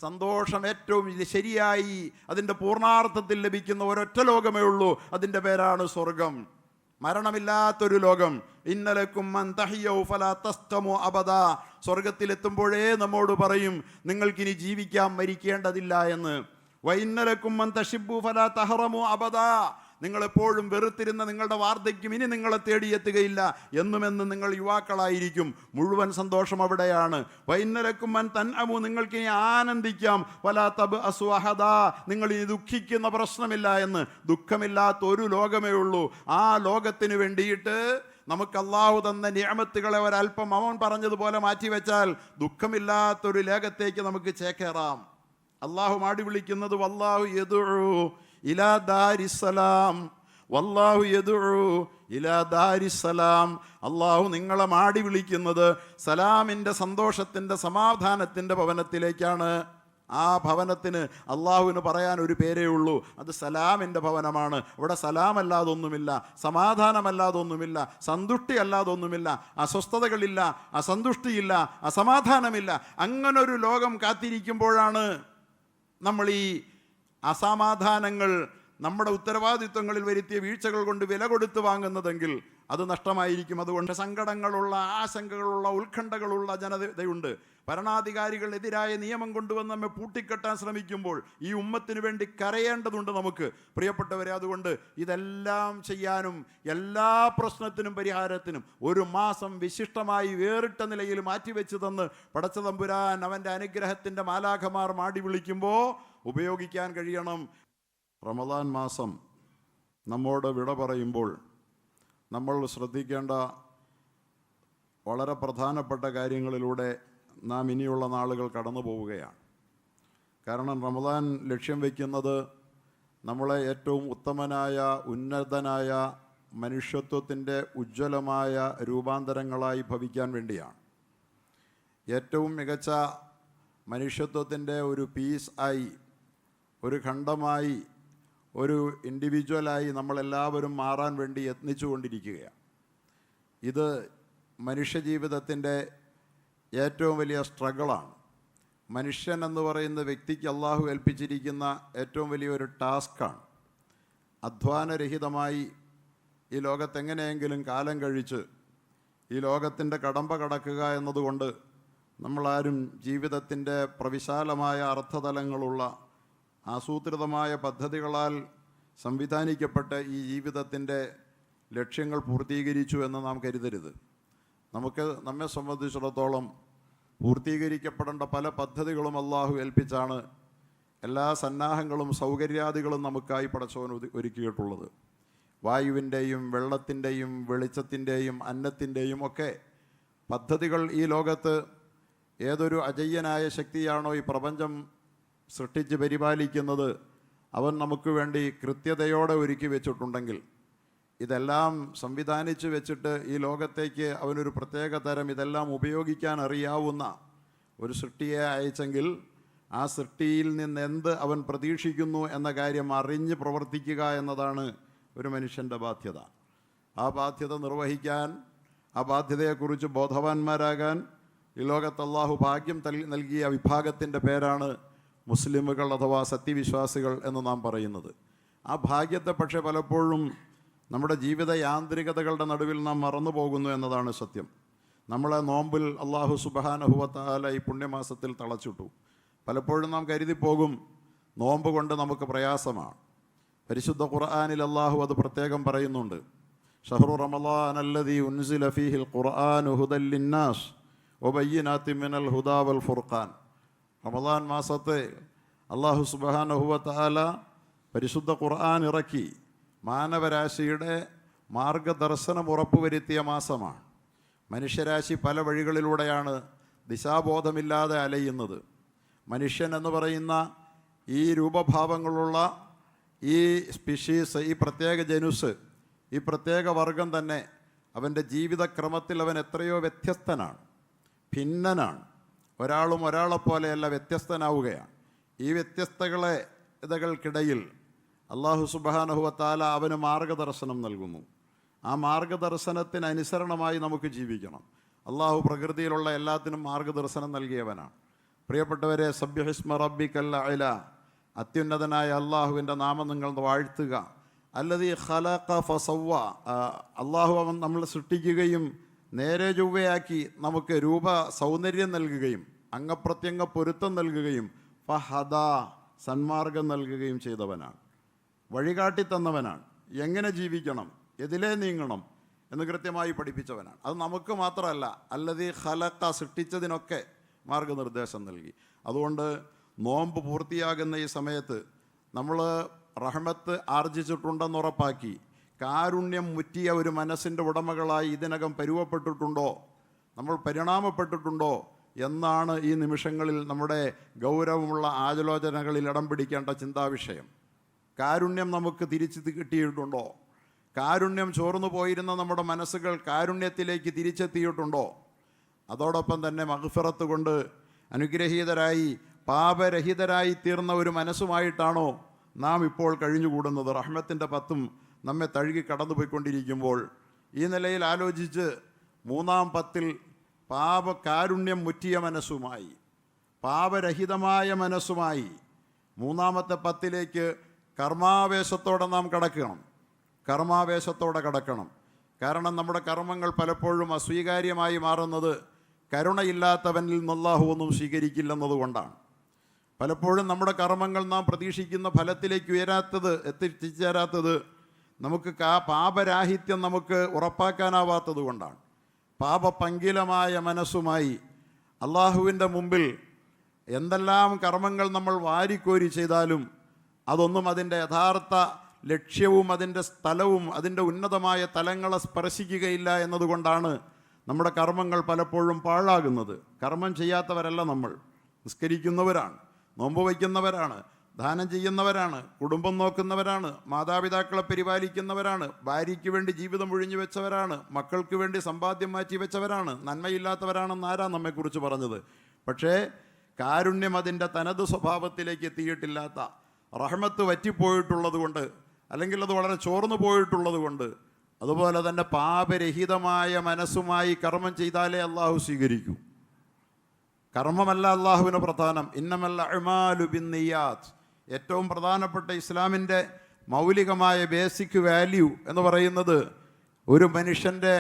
സന്തോഷം ഏറ്റവും ശരിയായി അതിൻ്റെ പൂർണ്ണാർത്ഥത്തിൽ ലഭിക്കുന്ന ഒരൊറ്റ ലോകമേ ഉള്ളൂ. അതിൻ്റെ പേരാണ് സ്വർഗം, മരണമില്ലാത്തൊരു ലോകം. ഇന്നലക്കും മൻ തഹിയൗ ഫലാ തസ്തമു അബദ. സ്വർഗത്തിലെത്തുമ്പോഴേ നമ്മോട് പറയും നിങ്ങൾക്കിനി ജീവിക്കാൻ മരിക്കേണ്ടതില്ല എന്ന്. വഇന്നലക്കും മൻ തശിബ്ബു ഫലാ തഹറമു അബദ. നിങ്ങളെപ്പോഴും വെറുത്തിരുന്ന നിങ്ങളുടെ വാർദ്ധക്യം ഇനി നിങ്ങളെ തേടിയെത്തുകയില്ല. എന്നുമെന്ന് നിങ്ങൾ യുവാക്കളായിരിക്കും. മുഴുവൻ സന്തോഷം അവിടെയാണ്. വൈന്നലക്കും മൻ തൻഅമു. നിങ്ങൾക്കിനി ആനന്ദിക്കാം. വലാ തബ്അസു അഹദ. നിങ്ങൾ ഇനി ദുഃഖിക്കുന്ന പ്രശ്നമില്ല എന്ന്. ദുഃഖമില്ലാത്ത ഒരു ലോകമേ ഉള്ളൂ. ആ ലോകത്തിന് വേണ്ടിയിട്ട് നമുക്ക് അള്ളാഹു തന്ന നിഅമത്തുകളെ ഒരല്പം അവൻ പറഞ്ഞതുപോലെ മാറ്റിവെച്ചാൽ ദുഃഖമില്ലാത്തൊരു ലോകത്തേക്ക് നമുക്ക് ചേക്കേറാം. അള്ളാഹു മാടി വിളിക്കുന്നത് വല്ലാഹു യദുഉ ഇലാ ദാരിസ്സലാം, വല്ലാഹു യദുഉ ഇലാ ദാരിസ്സലാം. അള്ളാഹു നിങ്ങളെ മാടി വിളിക്കുന്നത് സലാമിൻ്റെ, സന്തോഷത്തിൻ്റെ, സമാധാനത്തിൻ്റെ ഭവനത്തിലേക്കാണ്. ആ ഭവനത്തിന് അള്ളാഹുവിന് പറയാൻ ഒരു പേരേ ഉള്ളൂ, അത് സലാമിൻ്റെ ഭവനമാണ്. അവിടെ സലാമല്ലാതൊന്നുമില്ല, സമാധാനമല്ലാതൊന്നുമില്ല, സന്തുഷ്ടി അല്ലാതൊന്നുമില്ല, അസ്വസ്ഥതകളില്ല, അസന്തുഷ്ടിയില്ല, അസമാധാനമില്ല. അങ്ങനൊരു ലോകം കാത്തിരിക്കുമ്പോഴാണ് നമ്മൾ ഈ അസമാധാനങ്ങൾ നമ്മുടെ ഉത്തരവാദിത്വങ്ങളിൽ വരുത്തിയ വീഴ്ചകൾ കൊണ്ട് വില കൊടുത്ത് വാങ്ങുന്നതെങ്കിൽ അത് നഷ്ടമായിരിക്കും. അതുകൊണ്ട് സങ്കടങ്ങളുള്ള, ആശങ്കകളുള്ള, ഉത്കണ്ഠകളുള്ള ജനതയുണ്ട്. ഭരണാധികാരികൾ എതിരായ നിയമം കൊണ്ടുവന്ന് നമ്മെ പൂട്ടിക്കെട്ടാൻ ശ്രമിക്കുമ്പോൾ ഈ ഉമ്മത്തിന് വേണ്ടി കരയേണ്ടതുണ്ട് നമുക്ക്, പ്രിയപ്പെട്ടവരെ. അതുകൊണ്ട് ഇതെല്ലാം ചെയ്യാനും എല്ലാ പ്രശ്നത്തിനും പരിഹാരത്തിനും ഒരു മാസം വിശിഷ്ടമായി വേറിട്ട നിലയിൽ മാറ്റിവെച്ച് തന്ന് പടച്ച തമ്പുരാൻ അവൻ്റെ അനുഗ്രഹത്തിൻ്റെ മാലാഖമാർ മാടി വിളിക്കുമ്പോൾ ഉപയോഗിക്കാൻ കഴിയണം. റമദാൻ മാസം നമ്മോട് വിട പറയുമ്പോൾ നമ്മൾ ശ്രദ്ധിക്കേണ്ട വളരെ പ്രധാനപ്പെട്ട കാര്യങ്ങളിലൂടെ നാം ഇനിയുള്ള നാളുകൾ കടന്നു പോവുകയാണ്. കാരണം റമദാൻ ലക്ഷ്യം വയ്ക്കുന്നത് നമ്മളെ ഏറ്റവും ഉത്തമനായ, ഉന്നതനായ, മനുഷ്യത്വത്തിൻ്റെ ഉജ്ജ്വലമായ രൂപാന്തരങ്ങളായി ഭവിക്കാൻ വേണ്ടിയാണ്. ഏറ്റവും മികച്ച മനുഷ്യത്വത്തിൻ്റെ ഒരു പീസ് ആയി, ഒരു ഖണ്ഡമായി, ഒരു ഇൻഡിവിജ്വലായി നമ്മളെല്ലാവരും മാറാൻ വേണ്ടി യത്നിച്ചുകൊണ്ടിരിക്കുകയാണ്. ഇത് മനുഷ്യജീവിതത്തിൻ്റെ ഏറ്റവും വലിയ സ്ട്രഗിളാണ്. മനുഷ്യൻ എന്ന് പറയുന്ന വ്യക്തിക്ക് അള്ളാഹു ഏൽപ്പിച്ചിരിക്കുന്ന ഏറ്റവും വലിയൊരു ടാസ്ക്കാണ്. അധ്വാനരഹിതമായി ഈ ലോകത്തെങ്ങനെയെങ്കിലും കാലം കഴിച്ച് ഈ ലോകത്തിൻ്റെ കടമ്പ കടക്കുക എന്നതുകൊണ്ട് നമ്മളാരും ജീവിതത്തിൻ്റെ പ്രവിശാലമായ അർത്ഥതലങ്ങളുള്ള ആസൂത്രിതമായ പദ്ധതികളാൽ സംവിധാനിക്കപ്പെട്ട ഈ ജീവിതത്തിൻ്റെ ലക്ഷ്യങ്ങൾ പൂർത്തീകരിച്ചു എന്ന് നാം കരുതരുത്. നമ്മെ സംബന്ധിച്ചിടത്തോളം പൂർത്തീകരിക്കപ്പെടേണ്ട പല പദ്ധതികളും അള്ളാഹു ഏൽപ്പിച്ചാണ് എല്ലാ സന്നാഹങ്ങളും സൗകര്യാദികളും നമുക്കായി പടച്ചവൻ ഒരുക്കിയിട്ടുള്ളത്. വായുവിൻ്റെയും വെള്ളത്തിൻ്റെയും വെളിച്ചത്തിൻ്റെയും അന്നത്തിൻ്റെയും ഒക്കെ പദ്ധതികൾ ഈ ലോകത്ത് ഏതൊരു അജയ്യനായ ശക്തിയാണോ ഈ പ്രപഞ്ചം സൃഷ്ടിച്ച് പരിപാലിക്കുന്നത് അവൻ നമുക്ക് വേണ്ടി കൃത്യതയോടെ ഒരുക്കി വെച്ചിട്ടുണ്ടെങ്കിൽ, ഇതെല്ലാം സംവിധാനിച്ച് വെച്ചിട്ട് ഈ ലോകത്തേക്ക് അവനൊരു പ്രത്യേക തരം ഇതെല്ലാം ഉപയോഗിക്കാൻ അറിയാവുന്ന ഒരു സൃഷ്ടിയെ അയച്ചെങ്കിൽ ആ സൃഷ്ടിയിൽ നിന്ന് എന്ത് അവൻ പ്രതീക്ഷിക്കുന്നു എന്ന കാര്യം അറിഞ്ഞ് പ്രവർത്തിക്കുക എന്നതാണ് ഒരു മനുഷ്യൻ്റെ ബാധ്യത. ആ ബാധ്യത നിർവഹിക്കാൻ, ആ ബാധ്യതയെക്കുറിച്ച് ബോധവാന്മാരാകാൻ ഈ ലോകത്ത് അല്ലാഹു ഭാഗ്യം നൽകിയ വിഭാഗത്തിൻ്റെ പേരാണ് മുസ്ലിമുകൾ അഥവാ സത്യവിശ്വാസികൾ എന്ന് നാം പറയുന്നത്. ആ ഭാഗ്യത്തെ പക്ഷേ പലപ്പോഴും നമ്മുടെ ജീവിത യാന്ത്രികതകളുടെ നടുവിൽ നാം മറന്നു പോകുന്നു എന്നതാണ് സത്യം. നമ്മളെ നോമ്പിൽ അല്ലാഹു സുബ്ഹാനഹു വ തആല ഈ പുണ്യമാസത്തിൽ തളച്ചിട്ടു. പലപ്പോഴും നാം കരുതിപ്പോകും നോമ്പ് കൊണ്ട് നമുക്ക് പ്രയാസമാണ്. പരിശുദ്ധ ഖുർആനിൽ അല്ലാഹു അത് പ്രത്യേകം പറയുന്നുണ്ട്. ഷഹ്റു റമളാൻ അല്ലദീ ഉൻസില ഫീഹിൽ ഖുർആനു ഹുദൽ ലിന്നാസ് വബയ്യിനാത്തിൻ മിനൽ ഹുദാ വൽ ഫുർഖാൻ. റമളാൻ മാസത്തെ അല്ലാഹു സുബ്ഹാനഹു വ തആല പരിശുദ്ധ ഖുർആൻ ഇറക്കി മാനവരാശിയുടെ മാർഗദർശനം ഉറപ്പുവരുത്തിയ മാസമാണ്. മനുഷ്യരാശി പല വഴികളിലൂടെയാണ് ദിശാബോധമില്ലാതെ അലയുന്നത്. മനുഷ്യൻ എന്ന് പറയുന്ന ഈ രൂപഭാവങ്ങളുള്ള ഈ സ്പീഷീസ്, ഈ പ്രത്യേക ജനുസ്, ഈ പ്രത്യേക വർഗം തന്നെ അവൻ്റെ ജീവിതക്രമത്തിൽ അവൻ എത്രയോ വ്യത്യസ്തനാണ്, ഭിന്നനാണ്. ഒരാളും ഒരാളെപ്പോലെയല്ല, വ്യത്യസ്തനാവുകയാണ്. ഈ വ്യത്യസ്തതകൾക്കിടയിൽ അല്ലാഹു സുബ്ഹാനഹു വ തആല അവന് മാർഗദർശനം നൽകുന്നു. ആ മാർഗദർശനത്തിന് അനുസരണമായി നമുക്ക് ജീവിക്കണം. അല്ലാഹു പ്രകൃതിയിലുള്ള എല്ലാത്തിനും മാർഗദർശനം നൽകിയവനാണ്. പ്രിയപ്പെട്ടവരെ, സബ്ബിഹിസ്മ റബ്ബിക്കൽ അഅല, അത്യുന്നതനായ അള്ളാഹുവിൻ്റെ നാമം നിങ്ങൾ വാഴ്ത്തുക. അല്ലദീ ഖലഖ ഫസവ്വ, അള്ളാഹു അവൻ നമ്മൾ സൃഷ്ടിക്കുകയും നേരെ ചൊവ്വയാക്കി നമുക്ക് രൂപ സൗന്ദര്യം നൽകുകയും അംഗപ്രത്യംഗ പൊരുത്തം നൽകുകയും ഫഹദ, സന്മാർഗം നൽകുകയും ചെയ്തവനാണ്, വഴികാട്ടി തന്നവനാണ്. എങ്ങനെ ജീവിക്കണം, എതിലേ നീങ്ങണം എന്ന് കൃത്യമായി പഠിപ്പിച്ചവനാണ്. അത് നമുക്ക് മാത്രമല്ല, അല്ലദീ ഖലഖ, സൃഷ്ടിച്ചതിനൊക്കെ മാർഗനിർദ്ദേശം നൽകി. അതുകൊണ്ട് നോമ്പ് പൂർത്തിയാകുന്ന ഈ സമയത്ത് നമ്മൾ റഹ്മത്ത് ആർജിച്ചിട്ടുണ്ടെന്ന് ഉറപ്പാക്കി കാരുണ്യം മുറ്റിയ ഒരു മനസ്സിൻ്റെ ഉടമകളായി ഇതിനകം പരുവപ്പെട്ടിട്ടുണ്ടോ, നമ്മൾ പരിണാമപ്പെട്ടിട്ടുണ്ടോ എന്നാണ് ഈ നിമിഷങ്ങളിൽ നമ്മുടെ ഗൗരവമുള്ള ആലോചനകളിൽ ഇടം പിടിക്കേണ്ട ചിന്താവിഷയം. കാരുണ്യം നമുക്ക് തിരിച്ച് കിട്ടിയിട്ടുണ്ടോ? കാരുണ്യം ചോർന്നു പോയിരുന്ന നമ്മുടെ മനസ്സുകൾ കാരുണ്യത്തിലേക്ക് തിരിച്ചെത്തിയിട്ടുണ്ടോ? അതോടൊപ്പം തന്നെ മഗ്ഫിറത്ത് കൊണ്ട് അനുഗ്രഹീതരായി പാപരഹിതരായി തീർന്ന ഒരു മനസ്സുമായിട്ടാണോ നാം ഇപ്പോൾ കഴിഞ്ഞുകൂടുന്നത്? റഹ്മത്തിൻ്റെ പത്തും നമ്മെ തഴുകി കടന്നു പോയിക്കൊണ്ടിരിക്കുമ്പോൾ ഈ നിലയിൽ ആലോചിച്ച് മൂന്നാം പത്തിൽ കാരുണ്യം മുറ്റിയ മനസ്സുമായി, പാപരഹിതമായ മനസ്സുമായി മൂന്നാമത്തെ പത്തിലേക്ക് കർമാവേശത്തോടെ നാം കർമാവേശത്തോടെ കടക്കണം. കാരണം നമ്മുടെ കർമ്മങ്ങൾ പലപ്പോഴും അസ്വീകാര്യമായി മാറുന്നത് കരുണയില്ലാത്തവനിൽ നിന്ന് അല്ലാഹു ഒന്നും സ്വീകരിക്കില്ലെന്നതുകൊണ്ടാണ്. പലപ്പോഴും നമ്മുടെ കർമ്മങ്ങൾ നാം പ്രതീക്ഷിക്കുന്ന ഫലത്തിലേക്ക് എത്തിച്ചേരാത്തത് നമുക്ക് പാപരാഹിത്യം നമുക്ക് ഉറപ്പാക്കാനാവാത്തത് കൊണ്ടാണ്. പാപപങ്കിലമായ മനസ്സുമായി അള്ളാഹുവിൻ്റെ മുമ്പിൽ എന്തെല്ലാം കർമ്മങ്ങൾ നമ്മൾ വാരിക്കോരി ചെയ്താലും അതൊന്നും അതിൻ്റെ യഥാർത്ഥ ലക്ഷ്യവും അതിൻ്റെ സ്ഥലവും അതിൻ്റെ ഉന്നതമായ തലങ്ങളെ സ്പർശിക്കുകയില്ല എന്നതുകൊണ്ടാണ് നമ്മുടെ കർമ്മങ്ങൾ പലപ്പോഴും പാഴാകുന്നത്. കർമ്മം ചെയ്യാത്തവരല്ല നമ്മൾ, നിസ്കരിക്കുന്നവരാണ്, നോമ്പ് വയ്ക്കുന്നവരാണ്, ദാനം ചെയ്യുന്നവരാണ്, കുടുംബം നോക്കുന്നവരാണ്, മാതാപിതാക്കളെ പരിപാലിക്കുന്നവരാണ്, ഭാര്യയ്ക്ക് വേണ്ടി ജീവിതം ഒഴിഞ്ഞു വെച്ചവരാണ്, മക്കൾക്ക് വേണ്ടി സമ്പാദ്യം മാറ്റി വെച്ചവരാണ്. നന്മയില്ലാത്തവരാണെന്ന് ആരാ നമ്മെക്കുറിച്ച് പറഞ്ഞത്? പക്ഷേ കാരുണ്യം അതിൻ്റെ തനത് സ്വഭാവത്തിലേക്ക് എത്തിയിട്ടില്ലാത്ത, റഹ്മത്ത് വറ്റിപ്പോയിട്ടുള്ളത് കൊണ്ട്, അല്ലെങ്കിൽ അത് വളരെ ചോർന്നു പോയിട്ടുള്ളത് കൊണ്ട്, അതുപോലെ തന്നെ പാപരഹിതമായ മനസ്സുമായി കർമ്മം ചെയ്താലേ അള്ളാഹു സ്വീകരിക്കൂ. കർമ്മമല്ല അള്ളാഹുവിന് പ്രധാനം. ഇന്നമൽ അഅ്മാലു ബിന്നിയ്യാത്ത്, ഏറ്റവും പ്രധാനപ്പെട്ട ഇസ്ലാമിൻ്റെ മൗലികമായ ബേസിക് വാല്യൂ എന്ന് പറയുന്നത് ഒരു മനുഷ്യൻ്റെ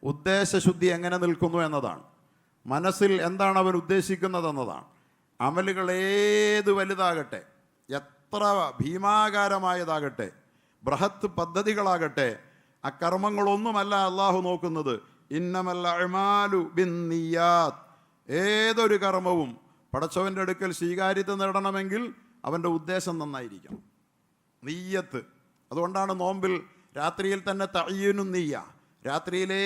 ഉദ്ദേശശുദ്ധി എങ്ങനെ നിൽക്കുന്നു എന്നതാണ്. മനസ്സിൽ എന്താണ് അവൻ ഉദ്ദേശിക്കുന്നതെന്നതാണ്. അമലുകൾ ഏത് വലുതാകട്ടെ, എത്ര ഭീമാകാരമായതാകട്ടെ, ബൃഹത്ത് പദ്ധതികളാകട്ടെ, ആ കർമ്മങ്ങളൊന്നുമല്ല അള്ളാഹു നോക്കുന്നത്. ഇന്നമൽ അഅ്മാലു ബിന്നിയ്യാത്ത്, ഏതൊരു കർമ്മവും പടച്ചവൻ്റെ അടുക്കൽ സ്വീകാര്യത നേടണമെങ്കിൽ അവൻ്റെ ഉദ്ദേശം നന്നായിരിക്കണം, നിയ്യത്ത്. അതുകൊണ്ടാണ് നോമ്പിൽ രാത്രിയിൽ തന്നെ തഅയ്യുനും നിയ്യ, രാത്രിയിലേ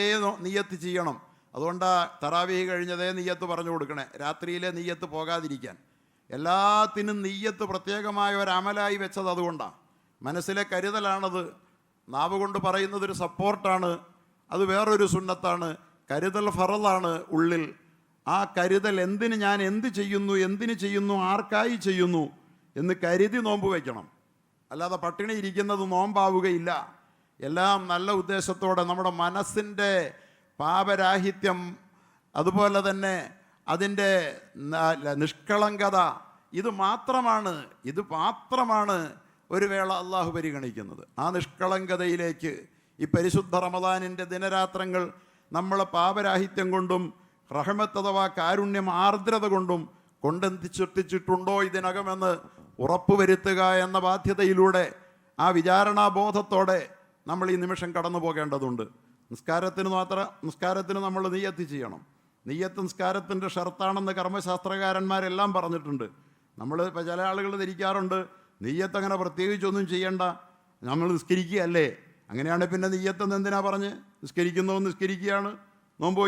നിയ്യത്ത് ചെയ്യണം. അതുകൊണ്ടാണ് തറാവീഹ് കഴിഞ്ഞതേ നിയ്യത്ത് പറഞ്ഞു കൊടുക്കണേ, രാത്രിയിലെ നിയ്യത്ത് പോകാതിരിക്കാൻ. എല്ലാത്തിനും നിയ്യത്ത് പ്രത്യേകമായ ഒരു അമലായി വെച്ചത് അതുകൊണ്ടാണ്. മനസ്സിലെ കരുതലാണത്. നാവ് കൊണ്ട് പറയുന്നതൊരു സപ്പോർട്ടാണ്, അത് വേറൊരു സുന്നത്താണ്. കരുതൽ ഫറളാണ് ഉള്ളിൽ. ആ കരുതൽ ഞാൻ എന്ത് ചെയ്യുന്നു, ആർക്കായി ചെയ്യുന്നു എന്ന് കരുതി നോമ്പ് വയ്ക്കണം. അല്ലാതെ പട്ടിണി ഇരിക്കുന്നത് നോമ്പാവുകയില്ല. എല്ലാം നല്ല ഉദ്ദേശത്തോടെ നമ്മുടെ മനസ്സിൻ്റെ പാപരാഹിത്യം, അതുപോലെ തന്നെ അതിൻ്റെ നിഷ്കളങ്കത, ഇത് മാത്രമാണ് ഒരു വേള അള്ളാഹു പരിഗണിക്കുന്നത്. ആ നിഷ്കളങ്കതയിലേക്ക് ഈ പരിശുദ്ധ റമദാനിൻ്റെ ദിനരാത്രങ്ങൾ നമ്മളെ പാപരാഹിത്യം കൊണ്ടും റഹ്മത്ത് അഥവാ കാരുണ്യം ആർദ്രത കൊണ്ടും കൊണ്ടെത്തിച്ചിട്ടുണ്ടോ ഇതിനകമെന്ന് ഉറപ്പുവരുത്തുക എന്ന ബാധ്യതയിലൂടെ, ആ വിചാരണാബോധത്തോടെ നമ്മൾ ഈ നിമിഷം കടന്നു പോകേണ്ടതുണ്ട്. നിസ്കാരത്തിന് നമ്മൾ നിയ്യത്ത് ചെയ്യണം. നിയ്യത്ത് നിസ്കാരത്തിൻ്റെ ഷർത്താണെന്ന് കർമ്മശാസ്ത്രകാരന്മാരെല്ലാം പറഞ്ഞിട്ടുണ്ട്. നമ്മൾ ഇപ്പോൾ ചില ആളുകൾ ധരിക്കാറുണ്ട്, നിയ്യത്ത് അങ്ങനെ പ്രത്യേകിച്ചൊന്നും ചെയ്യണ്ട, നമ്മൾ നിസ്കരിക്കുകയല്ലേ. അങ്ങനെയാണെങ്കിൽ പിന്നെ നിയ്യത്തെന്ന് എന്തിനാ പറഞ്ഞ്? നിസ്കരിക്കുകയാണ്, നോമ്പ്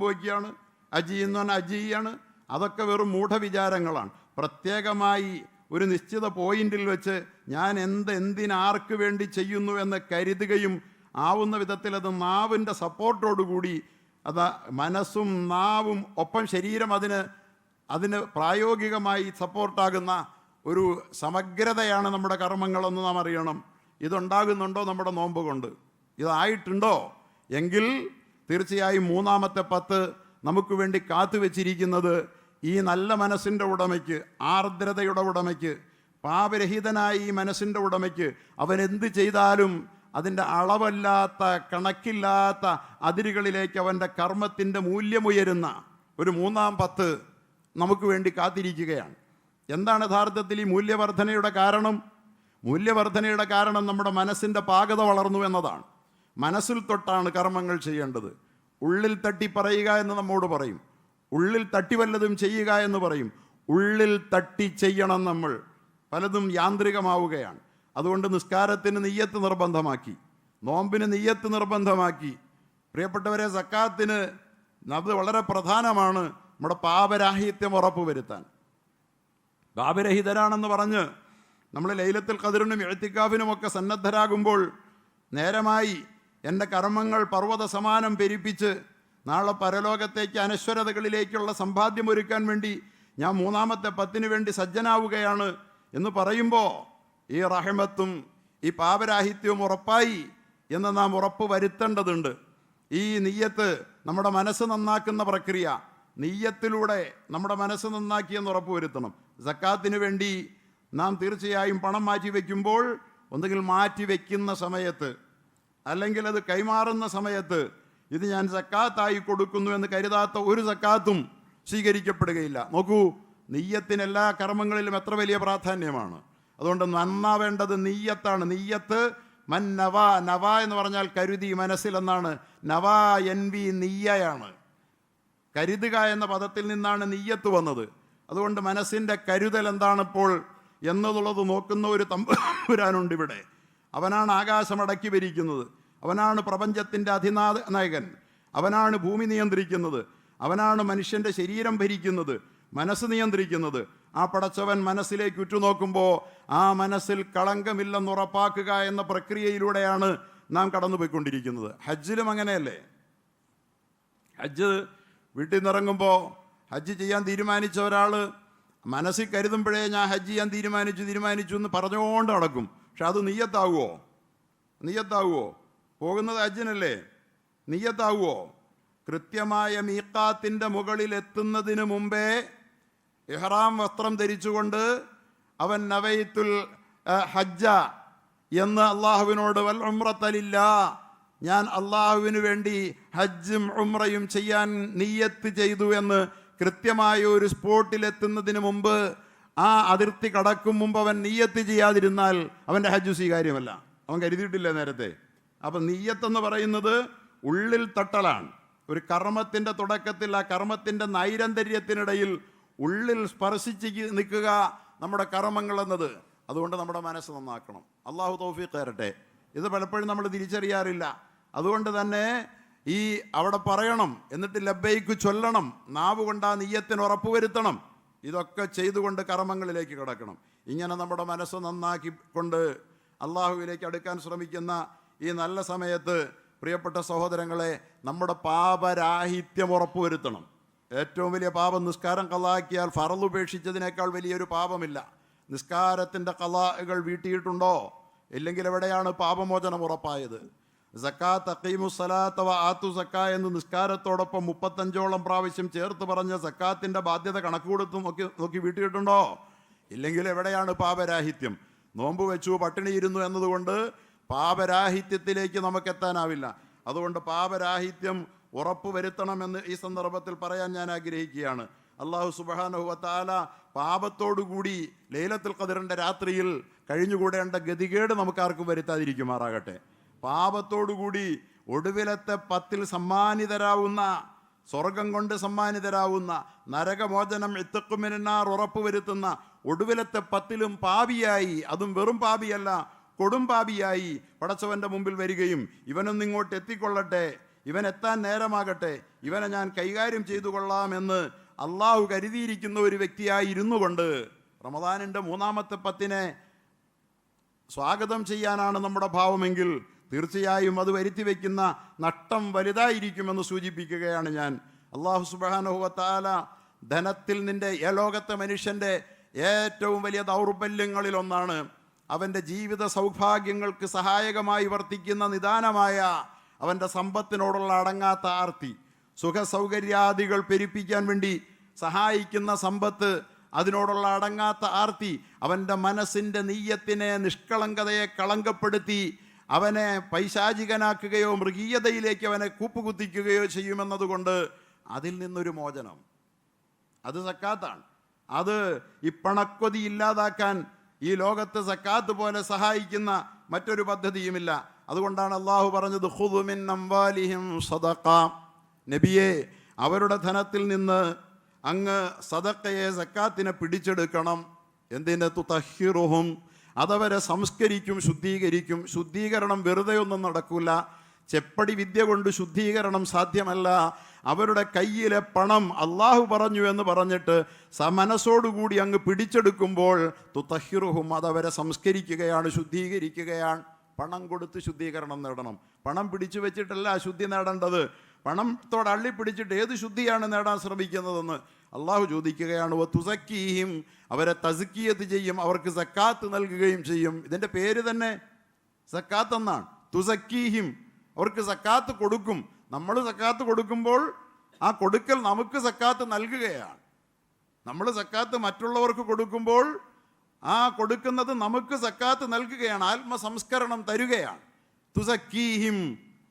വയ്ക്കുകയാണ്, ഹജ്ജ് ഹജ്ജ് ചെയ്യാണ്. അതൊക്കെ വെറും മൂഢവിചാരങ്ങളാണ്. പ്രത്യേകമായി ഒരു നിശ്ചിത പോയിന്റിൽ വെച്ച് ഞാൻ എന്തിനാർക്ക് വേണ്ടി ചെയ്യുന്നു എന്ന് കരുതുകയും ആവുന്ന വിധത്തിൽ അത് നാവിൻ്റെ സപ്പോർട്ടോടുകൂടി, അത് മനസ്സും നാവും ഒപ്പം ശരീരം അതിന് പ്രായോഗികമായി സപ്പോർട്ടാകുന്ന ഒരു സമഗ്രതയാണ് നമ്മുടെ കർമ്മങ്ങളെന്ന് നാം അറിയണം. ഇതുണ്ടാകുന്നുണ്ടോ നമ്മുടെ നോമ്പ് കൊണ്ട്? ഇതായിട്ടുണ്ടോ എങ്കിൽ തീർച്ചയായും മൂന്നാമത്തെ 10 നമുക്ക് വേണ്ടി കാത്തുവെച്ചിരിക്കുന്നത് ഈ നല്ല മനസ്സിൻ്റെ ഉടമയ്ക്ക്, ആർദ്രതയുടെ ഉടമയ്ക്ക്, പാപരഹിതനായ ഈ മനസ്സിൻ്റെ ഉടമയ്ക്ക് അവൻ എന്ത് ചെയ്താലും അതിൻ്റെ അളവല്ലാത്ത, കണക്കില്ലാത്ത അതിരുകളിലേക്ക് അവൻ്റെ കർമ്മത്തിൻ്റെ മൂല്യമുയരുന്ന ഒരു 3-ാം 10 നമുക്ക് വേണ്ടി കാത്തിരിക്കുകയാണ്. എന്താണ് യഥാർത്ഥത്തിൽ ഈ മൂല്യവർധനയുടെ കാരണം? മൂല്യവർധനയുടെ കാരണം നമ്മുടെ മനസ്സിൻ്റെ പാകത വളർന്നു എന്നതാണ്. മനസ്സിൽ തൊട്ടാണ് കർമ്മങ്ങൾ ചെയ്യേണ്ടത്. ഉള്ളിൽ തട്ടി പറയുക എന്ന് നമ്മോട് പറയും, ഉള്ളിൽ തട്ടി വല്ലതും ചെയ്യുക എന്ന് പറയും. ഉള്ളിൽ തട്ടി ചെയ്യണം. നമ്മൾ പലതും യാന്ത്രികമാവുകയാണ്. അതുകൊണ്ട് നിസ്കാരത്തിന് നിയ്യത്ത് നിർബന്ധമാക്കി, നോമ്പിന് നിയ്യത്ത് നിർബന്ധമാക്കി. പ്രിയപ്പെട്ടവരെ, സക്കാത്തിന് അത് വളരെ പ്രധാനമാണ് നമ്മുടെ പാപരാഹിത്യം ഉറപ്പുവരുത്താൻ. പാപരഹിതരാണെന്ന് പറഞ്ഞ് നമ്മൾ ലൈലത്തുൽ ഖദ്റിനും ഇഅ്തികാഫിനുമൊക്കെ സന്നദ്ധരാകുമ്പോൾ നേരമായി എൻ്റെ കർമ്മങ്ങൾ പർവ്വത സമാനം പെരുപ്പിച്ച് നാളെ പരലോകത്തേക്ക് അനശ്വരതകളിലേക്കുള്ള സമ്പാദ്യം ഒരുക്കാൻ വേണ്ടി ഞാൻ 3-ാമത്തെ 10 വേണ്ടി സജ്ജനാവുകയാണ് എന്ന് പറയുമ്പോൾ ഈ റഹ്മത്തും ഈ പാപരാഹിത്യവും ഉറപ്പായി എന്ന് നാം ഉറപ്പ് വരുത്തേണ്ടതുണ്ട്. ഈ നിയ്യത്ത് നമ്മുടെ മനസ്സ് നന്നാക്കുന്ന പ്രക്രിയ, നിയ്യത്തിലൂടെ നമ്മുടെ മനസ്സ് നന്നാക്കിയെന്ന് ഉറപ്പ് വരുത്തണം. സക്കാത്തിന് വേണ്ടി നാം തീർച്ചയായും പണം മാറ്റി വയ്ക്കുമ്പോൾ ഒന്നുകിൽ മാറ്റി വയ്ക്കുന്ന സമയത്ത്, അല്ലെങ്കിൽ അത് കൈമാറുന്ന സമയത്ത് ഇത് ഞാൻ സക്കാത്തായി കൊടുക്കുന്നു എന്ന് കരുതാത്ത ഒരു സക്കാത്തും സ്വീകരിക്കപ്പെടുകയില്ല. നോക്കൂ, നിയ്യത്തിന് എല്ലാ കർമ്മങ്ങളിലും എത്ര വലിയ പ്രാധാന്യമാണ്. അതുകൊണ്ട് നന്നാവേണ്ടത് നിയ്യത്താണ്. നിയ്യത്ത് മൻ നവാ, നവാ എന്ന് പറഞ്ഞാൽ കരുതി, മനസ്സിലെന്നാണ്. നവാ എൻവി നിയ്യയാണ്. കരുതുക എന്ന പദത്തിൽ നിന്നാണ് നിയ്യത്ത് വന്നത്. അതുകൊണ്ട് മനസ്സിൻ്റെ കരുതൽ എന്താണിപ്പോൾ എന്നുള്ളത് നോക്കുന്ന ഒരു തമ്പുരാനുണ്ട് ഇവിടെ. അവനാണ് ആകാശമടക്കി ഭരിക്കുന്നത്, അവനാണ് പ്രപഞ്ചത്തിൻ്റെ അധിനായകൻ, അവനാണ് ഭൂമി നിയന്ത്രിക്കുന്നത്, അവനാണ് മനുഷ്യൻ്റെ ശരീരം ഭരിക്കുന്നത്, മനസ്സ് നിയന്ത്രിക്കുന്നത്. ആ പടച്ചവൻ മനസ്സിലേക്ക് ഉറ്റുനോക്കുമ്പോൾ ആ മനസ്സിൽ കളങ്കമില്ലെന്ന് ഉറപ്പാക്കുക എന്ന പ്രക്രിയയിലൂടെയാണ് നാം കടന്നുപോയിക്കൊണ്ടിരിക്കുന്നത്. ഹജ്ജിലും അങ്ങനെയല്ലേ? ഹജ്ജ് വീട്ടിൽ നിന്നിറങ്ങുമ്പോൾ ഹജ്ജ് ചെയ്യാൻ തീരുമാനിച്ച ഒരാൾ മനസ്സിൽ കരുതുമ്പോഴേ ഞാൻ ഹജ്ജ് ചെയ്യാൻ തീരുമാനിച്ചു എന്ന് പറഞ്ഞുകൊണ്ട് നടക്കും. പക്ഷെ അത് നിയ്യത്താവുമോ? പോകുന്നത് ഹജ്ജിനല്ലേ? നിയ്യത്താവുമോ? കൃത്യമായ മീഖാത്തിൻ്റെ മുകളിൽ എത്തുന്നതിന് മുമ്പേ ഇഹ്റാം വസ്ത്രം ധരിച്ചുകൊണ്ട് അവൻ നവൈത്തുൽ ഹജ്ജ എന്ന് അള്ളാഹുവിനോട്, വൽ ഉംറത്തലില്ലാ, ഞാൻ അള്ളാഹുവിന് വേണ്ടി ഹജ്ജും ഉംറയും ചെയ്യാൻ നിയ്യത്ത് ചെയ്തു എന്ന് കൃത്യമായ ഒരു സ്പോട്ടിലെത്തുന്നതിന് മുമ്പ്, ആ അതിർത്തി കടക്കും മുമ്പ് അവൻ നിയ്യത്ത് ചെയ്യാതിരുന്നാൽ അവൻ്റെ ഹജ്ജ് സ്വീകാര്യമല്ല. അവൻ കരുതിയിട്ടില്ല നേരത്തെ. അപ്പം നിയ്യത്തെന്ന് പറയുന്നത് ഉള്ളിൽ തട്ടലാണ്. ഒരു കർമ്മത്തിൻ്റെ തുടക്കത്തിൽ ആ കർമ്മത്തിൻ്റെ നൈരന്തര്യത്തിനിടയിൽ ഉള്ളിൽ സ്പർശിച്ച് നിൽക്കുക നമ്മുടെ കർമ്മങ്ങൾ എന്നത്. അതുകൊണ്ട് നമ്മുടെ മനസ്സ് നന്നാക്കണം. അള്ളാഹു തൗഫീഖ് തരട്ടെ. ഇത് പലപ്പോഴും നമ്മൾ തിരിച്ചറിയാറില്ല. അതുകൊണ്ട് തന്നെ ഈ അവിടെ പറയണം, എന്നിട്ട് ലബ്ബൈക്ക് ചൊല്ലണം, നാവ് കൊണ്ട് ആ നിയ്യത്തിന് ഉറപ്പുവരുത്തണം. ഇതൊക്കെ ചെയ്തുകൊണ്ട് കർമ്മങ്ങളിലേക്ക് കിടക്കണം. ഇങ്ങനെ നമ്മുടെ മനസ്സ് നന്നാക്കിക്കൊണ്ട് അള്ളാഹുവിലേക്ക് അടുക്കാൻ ശ്രമിക്കുന്ന ഈ നല്ല സമയത്ത് പ്രിയപ്പെട്ട സഹോദരങ്ങളെ, നമ്മുടെ പാപരാഹിത്യം ഉറപ്പുവരുത്തണം. ഏറ്റവും വലിയ പാപം നിസ്കാരം ഖളാക്കിയാൽ ഫർള് ഉപേക്ഷിച്ചതിനേക്കാൾ വലിയൊരു പാപമില്ല. നിസ്കാരത്തിൻ്റെ ഖളാകൾ വീട്ടിയിട്ടുണ്ടോ? ഇല്ലെങ്കിൽ എവിടെയാണ് പാപമോചനം ഉറപ്പായത്? സക്കാത്ത് അഖീമു സ്വലാത്ത വ ആത്തു സക്ക എന്ന് നിസ്കാരത്തോടൊപ്പം 35ഓളം പ്രാവശ്യം ചേർത്ത് പറഞ്ഞ സക്കാത്തിൻ്റെ ബാധ്യത കണക്ക് കൊടുത്തും നോക്കി വീട്ടിയിട്ടുണ്ടോ? ഇല്ലെങ്കിൽ എവിടെയാണ് പാപരാഹിത്യം? നോമ്പ് വെച്ചു, പട്ടിണിയിരുന്നു എന്നതുകൊണ്ട് പാപരാഹിത്യത്തിലേക്ക് നമുക്കെത്താനാവില്ല. അതുകൊണ്ട് പാപരാഹിത്യം ഉറപ്പുവരുത്തണമെന്ന് ഈ സന്ദർഭത്തിൽ പറയാൻ ഞാൻ ആഗ്രഹിക്കുകയാണ്. അല്ലാഹു സുബ്ഹാനഹു വ തആല പാപത്തോടുകൂടി ലൈലത്തുൽ ഖദ്റിൻ്റെ രാത്രിയിൽ കഴിഞ്ഞുകൂടേണ്ട ഗതികേട് നമുക്കാർക്കും വരുത്താതിരിക്കുമാറാകട്ടെ. പാപത്തോടുകൂടി ഒടുവിലത്തെ 10 സമ്മാനിതരാവുന്ന, സ്വർഗം കൊണ്ട് സമ്മാനിതരാവുന്ന, നരകമോചനം ഇത്തക്കുമിനാർ ഉറപ്പുവരുത്തുന്ന ഒടുവിലത്തെ 10 പാപിയായി, അതും വെറും പാപിയല്ല, കൊടും പാപിയായി പടച്ചവൻ്റെ മുമ്പിൽ വരികയും ഇവനൊന്നിങ്ങോട്ട് എത്തിക്കൊള്ളട്ടെ, ഇവൻ എത്താൻ നേരമാകട്ടെ, ഇവനെ ഞാൻ കൈകാര്യം ചെയ്തു കൊള്ളാമെന്ന് അള്ളാഹു കരുതിയിരിക്കുന്ന ഒരു വ്യക്തിയായി ഇരുന്നു കൊണ്ട് റമദാനിൻ്റെ 3-ാമത്തെ 10 സ്വാഗതം ചെയ്യാനാണ് നമ്മുടെ ഭാവമെങ്കിൽ തീർച്ചയായും അത് വരുത്തി വയ്ക്കുന്ന നഷ്ടം വലുതായിരിക്കുമെന്ന് സൂചിപ്പിക്കുകയാണ് ഞാൻ. അല്ലാഹു സുബ്ഹാനഹു വ തആല ധനത്തിൽ നിൻ്റെ ലോകത്തെ മനുഷ്യൻ്റെ ഏറ്റവും വലിയ ദൗർബല്യങ്ങളിലൊന്നാണ് അവൻ്റെ ജീവിത സൗഭാഗ്യങ്ങൾക്ക് സഹായകമായി വർത്തിക്കുന്ന നിദാനമായ അവൻ്റെ സമ്പത്തിനോടുള്ള അടങ്ങാത്ത ആർത്തി. സുഖസൗകര്യാദികൾ പെരുപ്പിക്കാൻ വേണ്ടി സഹായിക്കുന്ന സമ്പത്ത്, അതിനോടുള്ള അടങ്ങാത്ത ആർത്തി അവൻ്റെ മനസ്സിൻ്റെ നീയത്തിനെ, നിഷ്കളങ്കതയെ കളങ്കപ്പെടുത്തി അവനെ പൈശാചികനാക്കുകയോ മൃഗീയതയിലേക്ക് അവനെ കൂപ്പുകുത്തിക്കുകയോ ചെയ്യുമെന്നതുകൊണ്ട് അതിൽ നിന്നൊരു മോചനം, അത് സക്കാത്താണ്. അത് ഈ പണക്കൊതി ഇല്ലാതാക്കാൻ ഈ ലോകത്ത് സക്കാത്ത് പോലെ സഹായിക്കുന്ന മറ്റൊരു പദ്ധതിയുമില്ല. അതുകൊണ്ടാണ് അള്ളാഹു പറഞ്ഞത് ഖുദ് മിൻ അംവാലിഹിം സദഖ. നബിയെ, അവരുടെ ധനത്തിൽ നിന്ന് അങ്ങ് സദഖയെ, സക്കാത്തിനെ പിടിച്ചെടുക്കണം. എന്തിന്? തുതഹിറുഹും, അതവരെ സംസ്കരിക്കും, ശുദ്ധീകരിക്കും. ശുദ്ധീകരണം വെറുതെ ഒന്നും നടക്കില്ല. ചെപ്പടി വിദ്യ കൊണ്ട് ശുദ്ധീകരണം സാധ്യമല്ല. അവരുടെ കയ്യിലെ പണം അള്ളാഹു പറഞ്ഞു എന്ന് പറഞ്ഞിട്ട് മനസ്സോടുകൂടി അങ്ങ് പിടിച്ചെടുക്കുമ്പോൾ തുതഹിറുഹും, അതവരെ സംസ്കരിക്കുകയാണ്, ശുദ്ധീകരിക്കുകയാണ്. പണം കൊടുത്ത് ശുദ്ധീകരണം നേടണം. പണം പിടിച്ചു വെച്ചിട്ടല്ല ശുദ്ധി നേടേണ്ടത്. പണത്തോട് അള്ളിപ്പിടിച്ചിട്ട് ഏത് ശുദ്ധിയാണ് നേടാൻ ശ്രമിക്കുന്നതെന്ന് അള്ളാഹു ചോദിക്കുകയാണ്. തുസക്കീഹിം, അവരെ തസ്കിയത്ത് ചെയ്യും, അവർക്ക് സക്കാത്ത് നൽകുകയും ചെയ്യും. ഇതിൻ്റെ പേര് തന്നെ സക്കാത്ത് എന്നാണ്. തുസക്കീഹിം, അവർക്ക് സക്കാത്ത് കൊടുക്കും. നമ്മൾ സക്കാത്ത് കൊടുക്കുമ്പോൾ ആ കൊടുക്കൽ നമുക്ക് സക്കാത്ത് നൽകുകയാണ്. നമ്മൾ സക്കാത്ത് മറ്റുള്ളവർക്ക് കൊടുക്കുമ്പോൾ ആ കൊടുക്കുന്നത് നമുക്ക് സക്കാത്ത് നൽകുകയാണ്, ആത്മസംസ്കരണം തരുകയാണ്. തുസക്കീഹിം,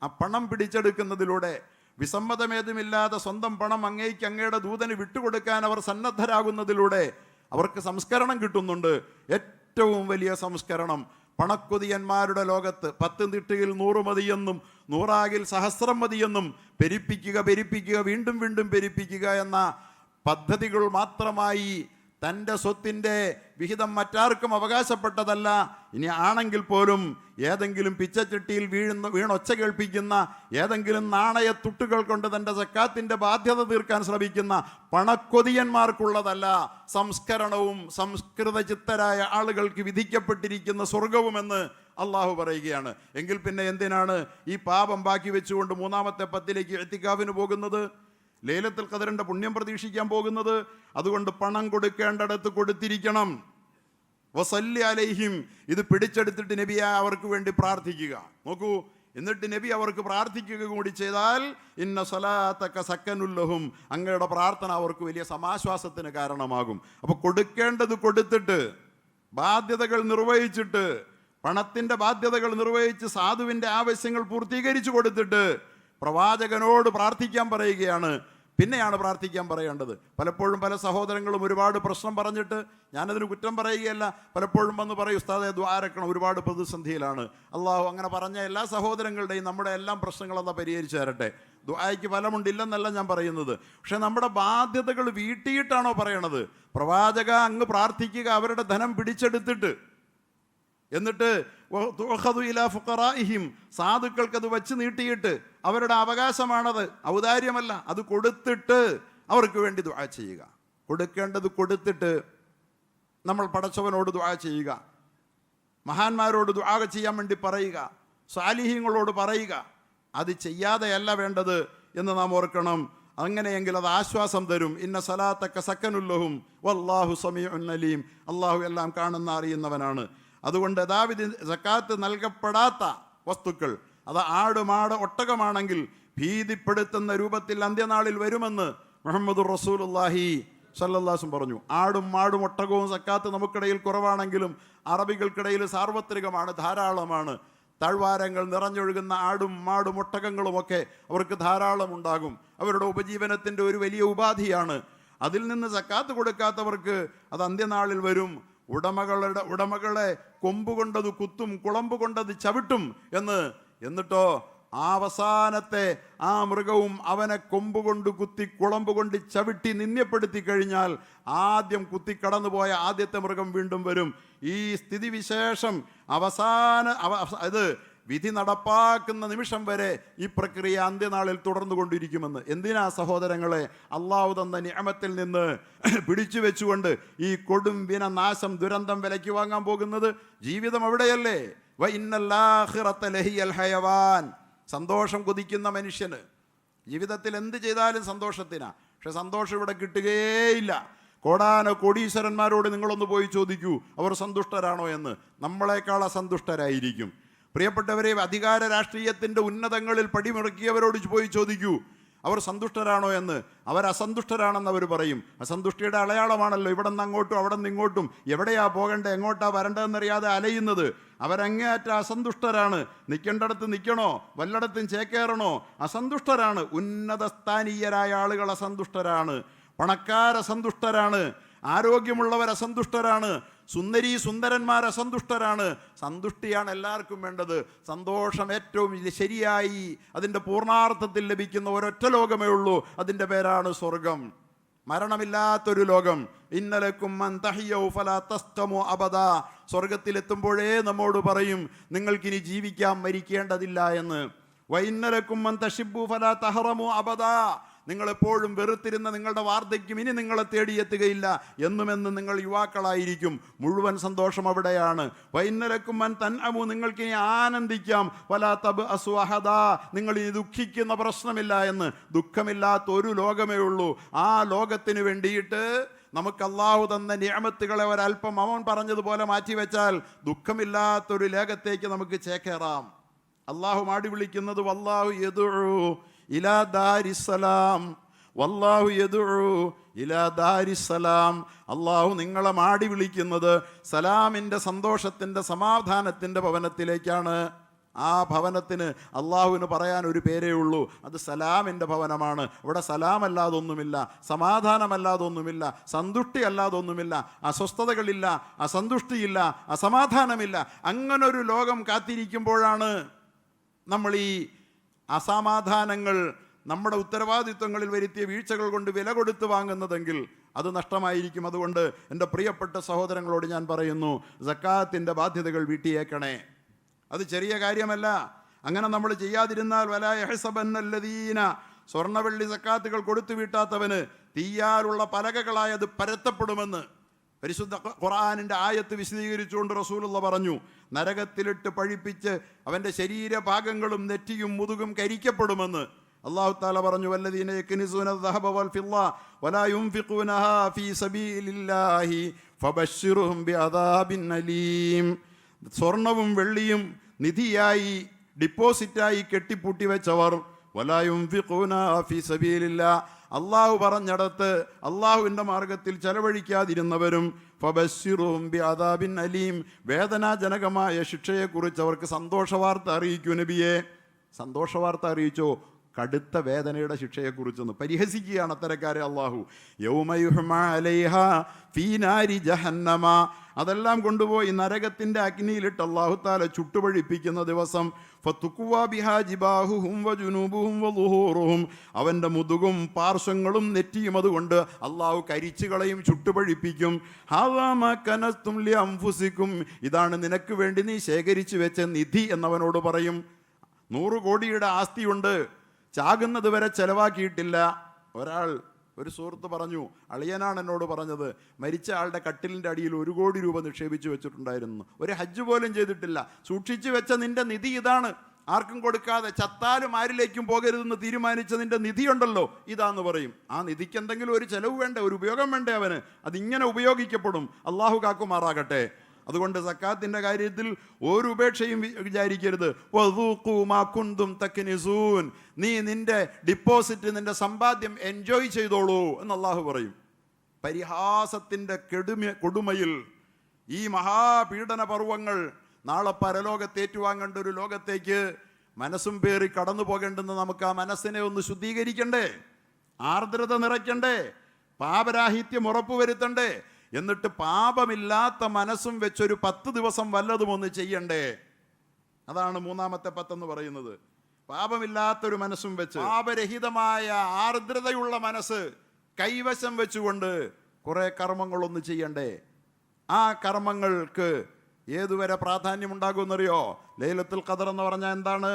ആ പണം പിടിച്ചെടുക്കുന്നതിലൂടെ വിസമ്മതമേതുമില്ലാതെ സ്വന്തം പണം അങ്ങേക്ക് അങ്ങയുടെ ദൂതന് വിട്ടുകൊടുക്കാൻ അവർ സന്നദ്ധരാകുന്നതിലൂടെ അവർക്ക് സംസ്കരണം കിട്ടുന്നുണ്ട്. ഏറ്റവും വലിയ സംസ്കരണം പണക്കൊതിയന്മാരുടെ ലോകത്ത് 10 തിട്ടയിൽ 100 മതിയെന്നും 100 സഹസ്രം മതിയെന്നും പെരുപ്പിക്കുക, വീണ്ടും വീണ്ടും പെരുപ്പിക്കുക എന്ന പദ്ധതികൾ മാത്രമായി തൻ്റെ സ്വത്തിൻ്റെ വിഹിതം മറ്റാർക്കും അവകാശപ്പെട്ടതല്ല. ഇനി ആണെങ്കിൽ പോലും ഏതെങ്കിലും പിച്ചച്ചട്ടിയിൽ വീണൊച്ച കേൾപ്പിക്കുന്ന, ഏതെങ്കിലും നാണയത്തുട്ടുകൾ കൊണ്ട് തൻ്റെ സക്കാത്തിൻ്റെ ബാധ്യത തീർക്കാൻ ശ്രമിക്കുന്ന പണക്കൊതിയന്മാർക്കുള്ളതല്ല സംസ്കരണവും സംസ്കൃത ചിത്തരായ ആളുകൾക്ക് വിധിക്കപ്പെട്ടിരിക്കുന്ന സ്വർഗവുമെന്ന് അള്ളാഹു പറയുകയാണ്. എങ്കിൽ പിന്നെ എന്തിനാണ് ഈ പാപം ബാക്കി വെച്ചുകൊണ്ട് 3-ാമത്തെ 10ലേക്ക് ഇഅ്തികാഫിന് പോകുന്നത്, ലൈലത്തുൽ ഖദറിന്റെ പുണ്യം പ്രതീക്ഷിക്കാൻ പോകുന്നത്? അതുകൊണ്ട് പണം കൊടുക്കേണ്ടടത്ത് കൊടുത്തിരിക്കണം. വസല്ലി അലൈഹിം, ഇത് പിടിച്ചെടുത്തിട്ട് നബിയെ അവർക്ക് വേണ്ടി പ്രാർത്ഥിക്കുക. നോക്കൂ, എന്നിട്ട് നബി അവർക്ക് പ്രാർത്ഥിക്കുക കൂടി ചെയ്താൽ ഇന്ന സ്വലാത്തക സക്കനുൽ ലഹും, അങ്ങയുടെ പ്രാർത്ഥന അവർക്ക് വലിയ സമാശ്വാസത്തിന് കാരണമാകും. അപ്പോൾ കൊടുക്കേണ്ടത് കൊടുത്തിട്ട്, ബാധ്യതകൾ നിർവഹിച്ചിട്ട്, പണത്തിൻ്റെ ബാധ്യതകൾ നിർവഹിച്ച് സാധുവിൻ്റെ ആവശ്യങ്ങൾ പൂർത്തീകരിച്ചു കൊടുത്തിട്ട് പ്രവാചകനോട് പ്രാർത്ഥിക്കാൻ പറയുകയാണ്. പിന്നെയാണ് പ്രാർത്ഥിക്കാൻ പറയേണ്ടത്. പലപ്പോഴും പല സഹോദരങ്ങളും ഒരുപാട് പ്രശ്നം പറഞ്ഞിട്ട്, ഞാനതിന് കുറ്റം പറയുകയല്ല, പലപ്പോഴും വന്ന് പറയും ഉസ്താദെ ദ്വാരക്കണം, ഒരുപാട് പ്രതിസന്ധിയിലാണ്. അള്ളാഹു അങ്ങനെ പറഞ്ഞ എല്ലാ സഹോദരങ്ങളുടെയും നമ്മുടെ എല്ലാം പ്രശ്നങ്ങളെന്താ പരിഹരിച്ചു തരട്ടെ. ദുആയ്ക്ക് ഫലമുണ്ടില്ലെന്നല്ല ഞാൻ പറയുന്നത്. പക്ഷെ നമ്മുടെ ബാധ്യതകൾ വീട്ടിയിട്ടാണോ പറയണത്? പ്രവാചക അങ്ങ് പ്രാർത്ഥിക്കുക അവരുടെ ധനം പിടിച്ചെടുത്തിട്ട്, എന്നിട്ട് സാധുക്കൾക്ക് അത് വച്ച് നീട്ടിയിട്ട്, അവരുടെ അവകാശമാണത്, ഔദാര്യമല്ല, അത് കൊടുത്തിട്ട് അവർക്ക് വേണ്ടി ദുആ ചെയ്യുക. കൊടുക്കേണ്ടത് കൊടുത്തിട്ട് നമ്മൾ പടച്ചവനോട് ദുആ ചെയ്യുക, മഹാന്മാരോട് ദുആ ചെയ്യാൻ വേണ്ടി പറയുക, സാലിഹീങ്ങളോട് പറയുക. അത് ചെയ്യാതെയല്ല വേണ്ടത് എന്ന് നാം ഓർക്കണം. അങ്ങനെയെങ്കിൽ അത് ആശ്വാസം തരും. ഇന്ന സലാത്തക സക്കനുൽ ലഹും വല്ലാഹു സമീഉൻ അലീം, അള്ളാഹു എല്ലാം കാണുന്ന അറിയുന്നവനാണ്. അതുകൊണ്ട് യഥാവിധി സക്കാത്ത് നൽകപ്പെടാത്ത വസ്തുക്കൾ, അത് ആട്, മാട്, ഒട്ടകമാണെങ്കിൽ ഭീതിപ്പെടുത്തുന്ന രൂപത്തിൽ അന്ത്യനാളിൽ വരുമെന്ന് മുഹമ്മദുർ റസൂലുള്ളാഹി സ്വല്ലല്ലാഹു അലൈഹി വസല്ലം പറഞ്ഞു. ആടും മാടും ഒട്ടകവും സക്കാത്ത് നമുക്കിടയിൽ കുറവാണെങ്കിലും അറബികൾക്കിടയിൽ സാർവത്രികമാണ്, ധാരാളമാണ്. താഴ്വാരങ്ങൾ നിറഞ്ഞൊഴുകുന്ന ആടും മാടും ഒട്ടകങ്ങളുമൊക്കെ അവർക്ക് ധാരാളം ഉണ്ടാകും. അവരുടെ ഉപജീവനത്തിൻ്റെ ഒരു വലിയ ഉപാധിയാണ്. അതിൽ നിന്ന് സക്കാത്ത് കൊടുക്കാത്തവർക്ക് അത് അന്ത്യനാളിൽ വരും. ഉടമകളെ കൊമ്പുകൊണ്ടത് കുത്തും, കുളമ്പ് കൊണ്ടത് ചവിട്ടും എന്നിട്ടോ അവസാനത്തെ ആ മൃഗവും അവനെ കൊമ്പുകൊണ്ട് കുത്തി കുളമ്പ് കൊണ്ട് ചവിട്ടി നിന്ദ്യപ്പെടുത്തി കഴിഞ്ഞാൽ ആദ്യം കുത്തി കടന്നുപോയ ആദ്യത്തെ മൃഗം വീണ്ടും വരും. ഈ സ്ഥിതിവിശേഷം ഇത് വിധി നടപ്പാക്കുന്ന നിമിഷം വരെ ഈ പ്രക്രിയ അന്ത്യനാളിൽ തുടർന്നു കൊണ്ടിരിക്കുമെന്ന്. എന്തിനാ സഹോദരങ്ങളെ അള്ളാഹു തന്ന നിഅമത്തിൽ നിന്ന് പിടിച്ചു വെച്ചുകൊണ്ട് ഈ കൊടും വിനനാശം, ദുരന്തം വിലയ്ക്ക് വാങ്ങാൻ പോകുന്നത്? ജീവിതം അവിടെയല്ലേ. വ ഇന്നൽ ആഖിറത ലഹിയൽ ഹയവാൻ, സന്തോഷം കൊതിക്കുന്ന മനുഷ്യന് ജീവിതത്തിൽ എന്ത് ചെയ്താലും സന്തോഷത്തിനാ. പക്ഷെ സന്തോഷം ഇവിടെ കിട്ടുകയില്ല. കോടീശ്വരന്മാരോട് നിങ്ങളൊന്ന് പോയി ചോദിക്കൂ, അവർ സന്തുഷ്ടരാണോ എന്ന്. നമ്മളെക്കാൾ അസന്തുഷ്ടരായിരിക്കും. പ്രിയപ്പെട്ടവരെ, അധികാര രാഷ്ട്രീയത്തിൻ്റെ ഉന്നതങ്ങളിൽ പടിമുറക്കിയവരോട് പോയി ചോദിക്കൂ, അവർ സന്തുഷ്ടരാണോ എന്ന്. അവരസന്തുഷ്ടരാണെന്ന് അവർ പറയും. അസന്തുഷ്ടിയുടെ അടയാളമാണല്ലോ ഇവിടെ നിന്ന് അങ്ങോട്ടും അവിടെ നിന്ന് ഇങ്ങോട്ടും എവിടെയാ പോകേണ്ടത് എങ്ങോട്ടാ വരേണ്ടതെന്നറിയാതെ അലയുന്നത്. അവരങ്ങേയറ്റ അസന്തുഷ്ടരാണ്. നിൽക്കേണ്ടടത്ത് നിൽക്കണോ, വല്ലയിടത്തും ചേക്കേറണോ, അസന്തുഷ്ടരാണ്. ഉന്നതസ്ഥാനീയരായ ആളുകൾ അസന്തുഷ്ടരാണ്. പണക്കാരസന്തുഷ്ടരാണ്. ആരോഗ്യമുള്ളവർ അസന്തുഷ്ടരാണ്. സുന്ദരന്മാർ അസന്തുഷ്ടരാണ്. സന്തുഷ്ടിയാണ് എല്ലാവർക്കും വേണ്ടത്. സന്തോഷം ഏറ്റവും ശരിയായി അതിൻ്റെ പൂർണ്ണാർത്ഥത്തിൽ ലഭിക്കുന്ന ഒരൊറ്റ ലോകമേ ഉള്ളൂ. അതിൻ്റെ പേരാണ് സ്വർഗം. മരണമില്ലാത്തൊരു ലോകം. ഇന്നലക്കും മൻ തഹിയൗ ഫലാ തസ്തമു അബദാ. സ്വർഗത്തിലെത്തുമ്പോഴേ നമ്മോട് പറയും നിങ്ങൾക്കിനി ജീവിക്കാൻ മരിക്കേണ്ടതില്ല എന്ന്. വഇന്നലക്കും മൻ തശിബ്ബു ഫലാ തഹറമു അബദാ. നിങ്ങളെപ്പോഴും വെറുത്തിരുന്ന നിങ്ങളുടെ വാർദ്ധക്യം ഇനി നിങ്ങളെ തേടിയെത്തുകയില്ല. എന്നുമെന്നും നിങ്ങൾ യുവാക്കളായിരിക്കും. മുഴുവൻ സന്തോഷം അവിടെയാണ്. വൈന്നലക്കും മൻ തൻഅമു. നിങ്ങൾക്കിനി ആനന്ദിക്കാം. വലാ തബ് അസ്വഹദാ. നിങ്ങൾ ഇനി ദുഃഖിക്കുന്ന പ്രശ്നമില്ല എന്ന്. ദുഃഖമില്ലാത്ത ഒരു ലോകമേ ഉള്ളൂ. ആ ലോകത്തിന് വേണ്ടിയിട്ട് നമുക്ക് അള്ളാഹു തന്ന നിഅമത്തുകളെ ഒരല്പം അവൻ പറഞ്ഞതുപോലെ മാറ്റിവെച്ചാൽ ദുഃഖമില്ലാത്തൊരു ലോകത്തേക്ക് നമുക്ക് ചേക്കേറാം. അള്ളാഹു മാടി വിളിക്കുന്നത് വല്ലാഹു യദുഉ ഇലാ ദാരിസ്സലാം. വല്ലാഹു യദുഉ ഇലാ ദാരിസ്സലാം. അള്ളാഹു നിങ്ങളെ മാടി വിളിക്കുന്നത് സലാമിൻ്റെ, സന്തോഷത്തിൻ്റെ, സമാധാനത്തിൻ്റെ ഭവനത്തിലേക്കാണ്. ആ ഭവനത്തിന് അള്ളാഹുവിന് പറയാൻ ഒരു പേരേ ഉള്ളൂ. അത് സലാമിൻ്റെ ഭവനമാണ്. അവിടെ സലാമല്ലാതൊന്നുമില്ല, സമാധാനമല്ലാതൊന്നുമില്ല, സന്തുഷ്ടി അല്ലാതൊന്നുമില്ല, അസ്വസ്ഥതകളില്ല, അസന്തുഷ്ടിയില്ല, അസമാധാനമില്ല. അങ്ങനൊരു ലോകം കാത്തിരിക്കുമ്പോഴാണ് നമ്മൾ ഈ അസമാധാനങ്ങൾ നമ്മുടെ ഉത്തരവാദിത്വങ്ങളിൽ വരുത്തിയ വീഴ്ചകൾ കൊണ്ട് വില കൊടുത്ത് വാങ്ങുന്നതെങ്കിൽ അത് നഷ്ടമായിരിക്കും. അതുകൊണ്ട് എൻ്റെ പ്രിയപ്പെട്ട സഹോദരങ്ങളോട് ഞാൻ പറയുന്നു, സക്കാത്തിൻ്റെ ബാധ്യതകൾ വീട്ടിയേക്കണേ. അത് ചെറിയ കാര്യമല്ല. അങ്ങനെ നമ്മൾ ചെയ്യാതിരുന്നാൽ വലാ യഹ്സബന്നല്ലദീന, സ്വർണ്ണവെള്ളി സക്കാത്തുകൾ കൊടുത്തു വീട്ടാത്തവന് തീയാലുള്ള പലകകളായി അത് പരത്തപ്പെടുമെന്ന് പരിശുദ്ധ ഖുർആനിൻ്റെ ആയത്ത് വിശദീകരിച്ചുകൊണ്ട് റസൂലുള്ള പറഞ്ഞു. നരകത്തിലിട്ട് പഴിപ്പിച്ച് അവൻ്റെ ശരീരഭാഗങ്ങളും നെറ്റിയും മുതുകും കരിക്കപ്പെടുമെന്ന് അല്ലാഹു തആല പറഞ്ഞു. വല്ലദീന യക്നിസൂന ദഹബ വൽ ഫിദ്ദ വലാ യുൻഫിഖൂനഹാ ഫീ സബീലില്ലാഹി ഫബശ്ശിർഹും ബിഅദാബിൻ അലീം. സ്വർണവും വെള്ളിയും നിധിയായി ഡിപ്പോസിറ്റായി കെട്ടിപ്പൂട്ടി വെച്ചവർ വലാ യുൻഫിഖൂനഹാ ഫീ സബീലില്ലാ, അള്ളാഹു പറഞ്ഞിടത്ത് അള്ളാഹുവിൻ്റെ മാർഗത്തിൽ ചെലവഴിക്കാതിരുന്നവരും ഫബശ്ശിർഹും ബിഅദാബിൻ അലീം, വേദനാജനകമായ ശിക്ഷയെക്കുറിച്ച് അവർക്ക് സന്തോഷവാർത്ത അറിയിക്കൂ നബിയെ. സന്തോഷവാർത്ത അറിയിച്ചോ? കടുത്ത വേദനയുടെ ശിക്ഷയെക്കുറിച്ചൊന്ന് പരിഹസിക്കുകയാണ് അത്തരക്കാരെ അള്ളാഹു. യൗമ യുഹ്മാ അലൈഹാ ഫീ നാരി ജഹന്നമ. അതെല്ലാം കൊണ്ടുപോയി നരകത്തിൻ്റെ അഗ്നിയിലിട്ട് അല്ലാഹു തആല ചുട്ടുപഴിപ്പിക്കുന്ന ദിവസം. ഫതുഖ്വാ ബിഹാ ജിബാഹുഹും വജുനൂബുഹും വളുഹൂറുഹും. അവൻ്റെ മുതുകും പാർശ്വങ്ങളും നെറ്റിയും അതുകൊണ്ട് അള്ളാഹു കരിച്ചു കളയും, ചുട്ടുപഴിപ്പിക്കും. ഹാദാ മാ കനസ്തും ലിഅൻഫുസിക്കും. ഇതാണ് നിനക്ക് വേണ്ടി നീ ശേഖരിച്ചു വെച്ച നിധി എന്നവനോട് പറയും. 100 കോടിയുടെ ആസ്തിയുണ്ട്, ചാകുന്നത് വരെ ചെലവാക്കിയിട്ടില്ല. ഒരു സുഹൃത്ത് പറഞ്ഞു, അളിയനാണ് എന്നോട് പറഞ്ഞത്, മരിച്ച ആളുടെ കട്ടിലിൻ്റെ അടിയിൽ 1 കോടി രൂപ നിക്ഷേപിച്ചു വെച്ചിട്ടുണ്ടായിരുന്നു, ഒരു ഹജ്ജ് പോലും ചെയ്തിട്ടില്ല. സൂക്ഷിച്ചു വെച്ച നിന്റെ നിധി ഇതാണ്, ആർക്കും കൊടുക്കാതെ ചത്താലും ആരിലേക്കും പോകരുതെന്ന് തീരുമാനിച്ച നിന്റെ നിധിയുണ്ടല്ലോ ഇതാന്ന് പറയും. ആ നിധിക്ക് എന്തെങ്കിലും ഒരു ചെലവ് വേണ്ടേ, ഒരു ഉപയോഗം വേണ്ടേ അവന്? അതിങ്ങനെ ഉപയോഗിക്കപ്പെടും. അള്ളാഹു കാക്കുമാറാകട്ടെ. അതുകൊണ്ട് സക്കാത്തിൻ്റെ കാര്യത്തിൽ ഒരു ഉപേക്ഷയും വിചാരിക്കരുത്. വദൂഖൂ മാ കുന്തും തക്നിസൂൻ. നീ നിന്റെ ഡിപ്പോസിറ്റ്, നിന്റെ സമ്പാദ്യം എൻജോയ് ചെയ്തോളൂ എന്ന് അള്ളാഹു പറയും. പരിഹാസത്തിൻ്റെ കൊടുമയിൽ ഈ മഹാപീഡന പർവ്വങ്ങൾ നാളെ പരലോകത്തേറ്റുവാങ്ങേണ്ട ഒരു ലോകത്തേക്ക് മനസ്സും പേറി കടന്നു പോകേണ്ടെന്ന് നമുക്ക് ആ മനസ്സിനെ ഒന്ന് ശുദ്ധീകരിക്കണ്ടേ, ആർദ്രത നിറയ്ക്കണ്ടേ, പാപരാഹിത്യം ഉറപ്പുവരുത്തണ്ടേ, എന്നിട്ട് പാപമില്ലാത്ത മനസ്സും വെച്ചൊരു 10 ദിവസം വല്ലതും ഒന്ന് ചെയ്യണ്ടേ. അതാണ് 3-ാമത്തെ 10 എന്ന് പറയുന്നത്. പാപമില്ലാത്തൊരു മനസ്സും വെച്ച്, പാപരഹിതമായ ആർദ്രതയുള്ള മനസ്സ് കൈവശം വെച്ചുകൊണ്ട് കുറേ കർമ്മങ്ങളൊന്ന് ചെയ്യണ്ടേ. ആ കർമ്മങ്ങൾക്ക് ഏതുവരെ പ്രാധാന്യമുണ്ടാകുമെന്നറിയോ? ലൈലത്തുൽ ഖദർ എന്ന് പറഞ്ഞാൽ എന്താണ്?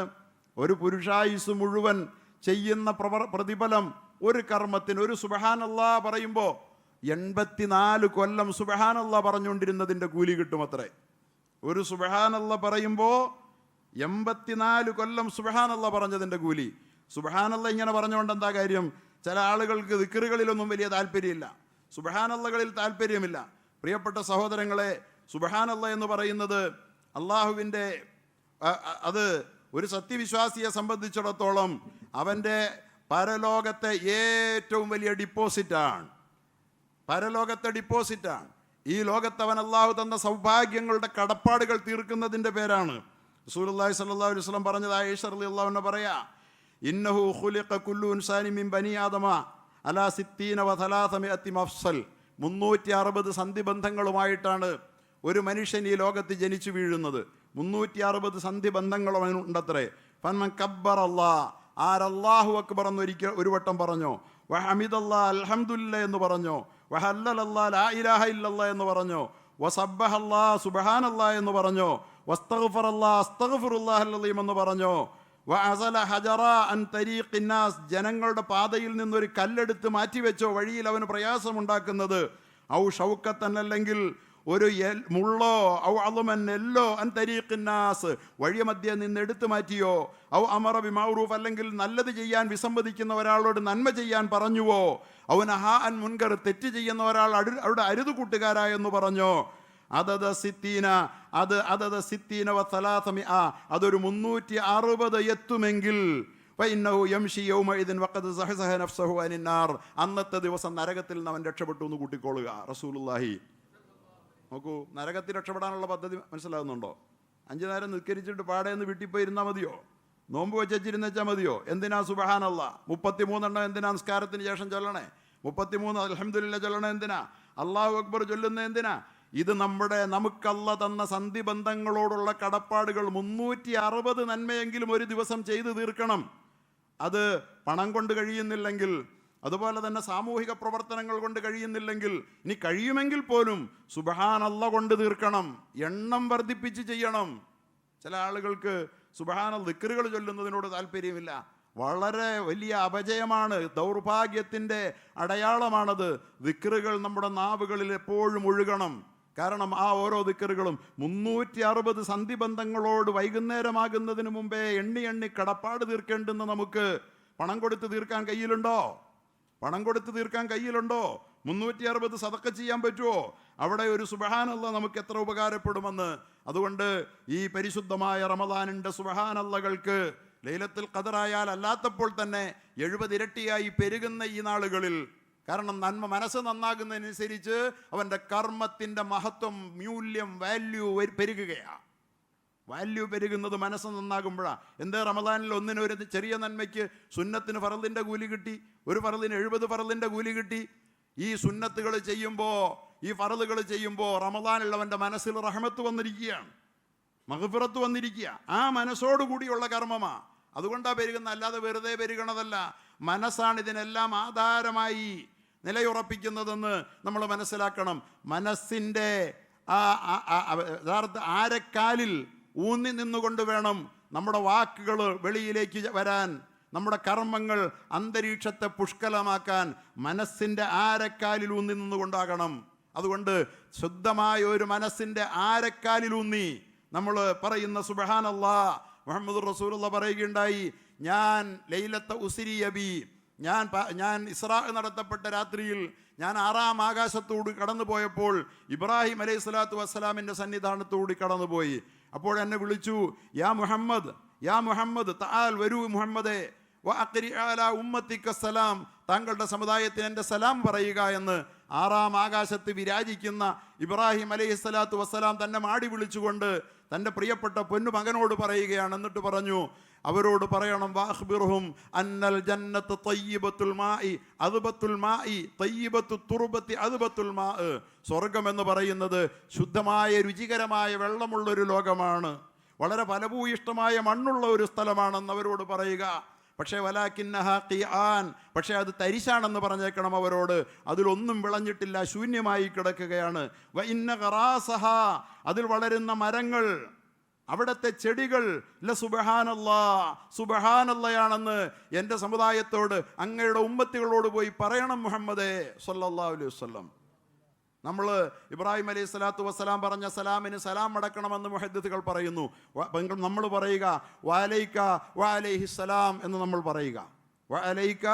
ഒരു പുരുഷായുസ് മുഴുവൻ ചെയ്യുന്ന പ്രതിഫലം ഒരു കർമ്മത്തിന്, ഒരു സുബ്ഹാനല്ലാഹ് പറയുമ്പോൾ 84 കൊല്ലം സുബ്ഹാനല്ലാഹ് പറഞ്ഞുകൊണ്ടിരുന്നതിൻ്റെ കൂലി കിട്ടുമത്രേ. ഒരു സുബ്ഹാനല്ലാഹ് പറയുമ്പോൾ 84 കൊല്ലം സുബ്ഹാനല്ലാഹ് പറഞ്ഞതിൻ്റെ കൂലി. സുബ്ഹാനല്ലാഹ് ഇങ്ങനെ പറഞ്ഞുകൊണ്ട് എന്താ കാര്യം? ചില ആളുകൾക്ക് ദിക്റുകളിലൊന്നും വലിയ താല്പര്യമില്ല, സുബ്ഹാനല്ലാഹ്കളിൽ താല്പര്യമില്ല. പ്രിയപ്പെട്ട സഹോദരങ്ങളെ, സുബ്ഹാനല്ലാഹ് എന്ന് പറയുന്നത് അള്ളാഹുവിൻ്റെ, അത് ഒരു സത്യവിശ്വാസിയെ സംബന്ധിച്ചിടത്തോളം അവൻ്റെ പരലോകത്തെ ഏറ്റവും വലിയ ഡിപ്പോസിറ്റാണ്. പരലോകത്തെ ഡിപ്പോസിറ്റാണ്. ഈ ലോകത്തവൻ അള്ളാഹു തന്ന സൗഭാഗ്യങ്ങളുടെ കടപ്പാടുകൾ തീർക്കുന്നതിൻ്റെ പേരാണ്. റസൂലുള്ളാഹി സ്വല്ലല്ലാഹു അലൈഹി വസല്ലം പറഞ്ഞത് ആയിഷ റളിയല്ലാഹു അൻഹ പറയാ, ഇന്നഹു ഖുലിഖ കുല്ലു ഇൻസാനി മിൻ ബനി ആദമ അലാ 60 വ 300 മഫ്സൽ. 360 സന്ധിബന്ധങ്ങളുമായിട്ടാണ് ഒരു മനുഷ്യൻ ഈ ലോകത്ത് ജനിച്ചു വീഴുന്നത്. 360 സന്ധിബന്ധങ്ങളുണ്ടത്രേ. ഫമൻ കബ്ബറ അല്ലാഹ്, ആരല്ലാഹു അക്ബർ എന്ന് ഒരു വട്ടം പറഞ്ഞോ, വഹമിദല്ലാഹ് അൽഹംദുലില്ലാഹ് എന്ന് പറഞ്ഞോ, വഹല്ലലല്ലാഹ് ലാ ഇലാഹ ഇല്ലല്ലാഹ് എന്ന് പറഞ്ഞോ, വസബ്ബഹല്ലാഹ് സുബ്ഹാനല്ലാഹ് എന്ന് പറഞ്ഞോ, വസ്തഗ്ഫറല്ലാഹ് അസ്തഗ്ഫിറുല്ലാഹൽ അലീം എന്ന് പറഞ്ഞോ, വഅസല ഹജറ അൻ തരീഖിന്നാസ്, ജനങ്ങളുടെ പാതയിൽ നിന്നൊരു കല്ലെടുത്ത് മാറ്റിവെച്ചോ, വഴിയിൽ അവന് പ്രയാസമുണ്ടാക്കുന്നത്, ഔ ഷൗക്കത്തൻ, അല്ലെങ്കിൽ ഒരു മുള്ളോ, ഔ അളുമൻ നെല്ലോ, അൻ തരീഖിന്നാസ്, വഴിമധ്യേ നിന്ന് എടുത്തു മാറ്റിയോ, ഔ അമറ ബിമഅറൂഫ്, അല്ലെങ്കിൽ നല്ലത് ചെയ്യാൻ വിസമ്മതിക്കുന്ന ഒരാളോട് നന്മ ചെയ്യാൻ പറഞ്ഞുവോ, ഔ നഹാ അൻ മുൻകർ, തെറ്റ് ചെയ്യുന്ന ഒരാൾ അവിടെ അരുത് കൂട്ടുകാരായെന്ന് പറഞ്ഞോ, അതത് സിത്തീന വ 300, അതൊരു 360 എത്തുമെങ്കിൽ അന്നത്തെ ദിവസം നരകത്തിൽ നിന്ന് അവൻ രക്ഷപ്പെട്ടു എന്ന് കൂട്ടിക്കൊള്ളുക. റസൂലുള്ളാഹി. നോക്കൂ, നരകത്തിൽ രക്ഷപ്പെടാനുള്ള പദ്ധതി മനസ്സിലാകുന്നുണ്ടോ? 5 നേരം നിസ്കരിച്ചിട്ട് പാടേന്ന് വീട്ടിൽ പോയി ഇരുന്നാൽ മതിയോ? നോമ്പ് വെച്ചിരുന്നെച്ചാൽ മതിയോ? എന്തിനാ സുബ്ഹാനല്ലാഹ് 33 എന്തിനാ നിസ്കാരത്തിന് ശേഷം ചൊല്ലണേ? 33 അൽഹംദുലില്ലാഹ് ചൊല്ലണേ എന്തിനാ? അല്ലാഹു അക്ബർ ചൊല്ലുന്നത് എന്തിനാ? ഇത് നമുക്കല്ല തന്ന സന്ധിബന്ധങ്ങളോടുള്ള കടപ്പാടുകൾ. 360 നന്മയെങ്കിലും ഒരു ദിവസം ചെയ്തു തീർക്കണം. അത് പണം കൊണ്ട് കഴിയുന്നില്ലെങ്കിൽ, അതുപോലെ തന്നെ സാമൂഹിക പ്രവർത്തനങ്ങൾ കൊണ്ട് കഴിയുന്നില്ലെങ്കിൽ, ഇനി കഴിയുമെങ്കിൽ പോലും സുബ്ഹാനല്ലാഹ് കൊണ്ട് തീർക്കണം. എണ്ണം വർദ്ധിപ്പിച്ച് ചെയ്യണം. ചില ആളുകൾക്ക് സുബ്ഹാനല്ലാഹ് ദിക്റുകൾ ചൊല്ലുന്നതിനോട് താല്പര്യമില്ല. വളരെ വലിയ അപജയമാണ്, ദൗർഭാഗ്യത്തിൻ്റെ അടയാളമാണത്. ദിക്റുകൾ നമ്മുടെ നാവുകളിൽ എപ്പോഴും ഒഴുകണം. കാരണം ആ ഓരോ ദിക്റുകളും 360 സന്ധിബന്ധങ്ങളോട് വൈകുന്നേരമാകുന്നതിന് മുമ്പേ എണ്ണി കടപ്പാട് തീർക്കേണ്ടുന്ന നമുക്ക് പണം കൊടുത്ത് തീർക്കാൻ കയ്യിലുണ്ടോ? 360 സദഖ ചെയ്യാൻ പറ്റുമോ? അവിടെ ഒരു സുബ്ഹാനല്ലാഹ് നമുക്ക് എത്ര ഉപകാരപ്പെടുമെന്ന്. അതുകൊണ്ട് ഈ പരിശുദ്ധമായ റമദാനിൻ്റെ സുബ്ഹാനല്ലാഹുകൾക്ക് ലൈലത്തുൽ ഖദറായാൽ അല്ലാത്തപ്പോൾ തന്നെ 70 ഇരട്ടിയായി പെരുകുന്ന ഈ നാളുകളിൽ, കാരണം നന്മ മനസ്സ് നന്നാകുന്നതിനനുസരിച്ച് അവൻ്റെ കർമ്മത്തിൻ്റെ മഹത്വം, മൂല്യം, വാല്യൂ പെരുകുകയാണ്. വാല്യൂ പെരുകുന്നത് മനസ്സ് നന്നാകുമ്പോഴാണ്. എന്താ റമദാനിൽ ഒന്നിനൊരു ചെറിയ നന്മയ്ക്ക് സുന്നത്തിന് ഫറദിൻ്റെ കൂലി കിട്ടി, ഒരു ഫറദിന് 70 ഫറദിൻ്റെ കൂലി കിട്ടി. ഈ സുന്നത്തുകൾ ചെയ്യുമ്പോൾ, ഈ ഫറദുകൾ ചെയ്യുമ്പോൾ റമദാനുള്ളവൻ്റെ മനസ്സിൽ റഹ്മത്ത് വന്നിരിക്കുകയാണ്, മഗ്ഫിറത്ത് വന്നിരിക്കുക. ആ മനസ്സോടുകൂടിയുള്ള കർമ്മമാണ്. അതുകൊണ്ടാണ് പെരുകുന്നത്, അല്ലാതെ വെറുതെ പെരുകണതല്ല. മനസ്സാണ് ഇതിനെല്ലാം ആധാരമായി നിലയുറപ്പിക്കുന്നതെന്ന് നമ്മൾ മനസ്സിലാക്കണം. മനസ്സിൻ്റെ യഥാർത്ഥ ആരക്കാലിൽ ഊന്നി നിന്നുകൊണ്ട് വേണം നമ്മുടെ വാക്കുകൾ വെളിയിലേക്ക് വരാൻ, നമ്മുടെ കർമ്മങ്ങൾ അന്തരീക്ഷത്തെ പുഷ്കലമാക്കാൻ. മനസ്സിൻ്റെ ആരക്കാലിൽ ഊന്നി നിന്നുകൊണ്ടാകണം. അതുകൊണ്ട് ശുദ്ധമായ ഒരു മനസ്സിൻ്റെ ആരക്കാലിലൂന്നി നമ്മൾ പറയുന്ന സുബ്ഹാനല്ലാഹ് മുഹമ്മദ് റസൂലുള്ളാഹി പറയുകയുണ്ടായി, ഞാൻ ലൈലത്ത ഉസ്രിയ ബി, ഞാൻ ഇസ്രാ നടത്തപ്പെട്ട രാത്രിയിൽ ഞാൻ 6-ാം ആകാശത്തോട് കടന്നു പോയപ്പോൾ ഇബ്രാഹിം അലൈഹി സ്വലാത്തു വസ്സലാമിൻ്റെ സന്നിധാനത്തോട് കടന്നുപോയി. അപ്പോൾ എന്നെ വിളിച്ചു, യാ മുഹമ്മദ് തആൽ, വരൂ മുഹമ്മദേ, വ അഖ്രി അലാ ഉമ്മത്തിക സലാം, താങ്കളുടെ സമുദായത്തിന് എൻ്റെ സലാം പറയുക എന്ന് 6-ാം ആകാശത്ത് വിരാജിക്കുന്ന ഇബ്രാഹിം അലൈഹി സ്വലാത്തു വസ്സലാം തന്നെ മാടി വിളിച്ചുകൊണ്ട് തൻ്റെ പ്രിയപ്പെട്ട പൊന്നുമകനോട് പറയുകയാണ്. എന്നിട്ട് പറഞ്ഞു, അവരോട് പറയണം, വാഖ്ബിർഹും അന്നൽ ജന്നത്ത് തയ്യിബത്തുൽ മാഇ അദ്ബത്തുൽ മാഇ തയ്യിബത്തു തുർബത്തി അദ്ബത്തുൽ മാ, സ്വർഗം എന്ന് പറയുന്നത് ശുദ്ധമായ രുചികരമായ വെള്ളമുള്ളൊരു ലോകമാണ്, വളരെ ഫലഭൂയിഷ്ടമായ മണ്ണുള്ള ഒരു സ്ഥലമാണെന്ന് അവരോട് പറയുക. പക്ഷേ വലാകിന്നഹാ ഖിആൻ, പക്ഷേ അത് തരിശാണെന്ന് പറഞ്ഞേക്കണം അവരോട്. അതിലൊന്നും വിളഞ്ഞിട്ടില്ല, ശൂന്യമായി കിടക്കുകയാണ്. വ ഇന്ന ഖറാസഹാ, അതിൽ വളരുന്ന മരങ്ങൾ, അവിടുത്തെ ചെടികൾ സുബ്ഹാനല്ലായാണെന്ന് എൻ്റെ സമുദായത്തോട്, അങ്ങയുടെ ഉമ്മത്തികളോട് പോയി പറയണം മുഹമ്മദേ സ്വല്ലല്ലാഹു അലൈഹി വസല്ലം. നമ്മൾ ഇബ്രാഹിം അലൈഹി സ്വലാത്തു വസ്സലാം പറഞ്ഞ സലാമിന് സലാം അടക്കണമെന്ന് മുഹദ്ദിസുകൾ പറയുന്നു. നമ്മൾ പറയുക വഅലൈക വഅലൈഹിസ്സലാം എന്ന് നമ്മൾ പറയുക. വഅലൈക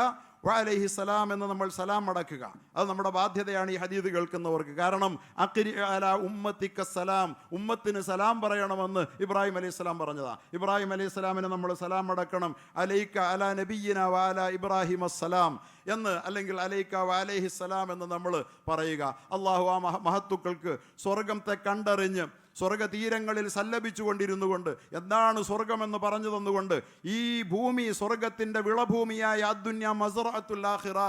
വഅലൈഹി സലാം എന്ന് നമ്മൾ സലാം അടക്കുക. അത് നമ്മുടെ ബാധ്യതയാണ് ഈ ഹദീദ് കേൾക്കുന്നവർക്ക്. കാരണം അഖ്രി അലാ ഉമ്മത്തിക സലാം, ഉമ്മത്തിന് സലാം പറയണമെന്ന് ഇബ്രാഹിം അലൈഹി സ്വലാം പറഞ്ഞതാ. ഇബ്രാഹിം അലൈഹി സ്വലാമിന് നമ്മൾ സലാം അടക്കണം. അലൈക അലാ നബിയ്യിന വഅലാ ഇബ്രാഹിം അസ്സലാം എന്ന്, അല്ലെങ്കിൽ അലൈക വഅലൈഹി സലാം എന്ന് നമ്മൾ പറയുക. അള്ളാഹു ആ മഹത്തുക്കൾക്ക് സ്വർഗത്തെ കണ്ടറിഞ്ഞ് സ്വർഗതീരങ്ങളിൽ സല്ലപിച്ചു കൊണ്ടിരുന്നു കൊണ്ട് എന്താണ് സ്വർഗമെന്ന് പറഞ്ഞു തന്നുകൊണ്ട് ഈ ഭൂമി സ്വർഗത്തിൻ്റെ വിളഭൂമിയായ അദ്ദുന്യ മസ്റഅത്തുൽ ആഖിറ,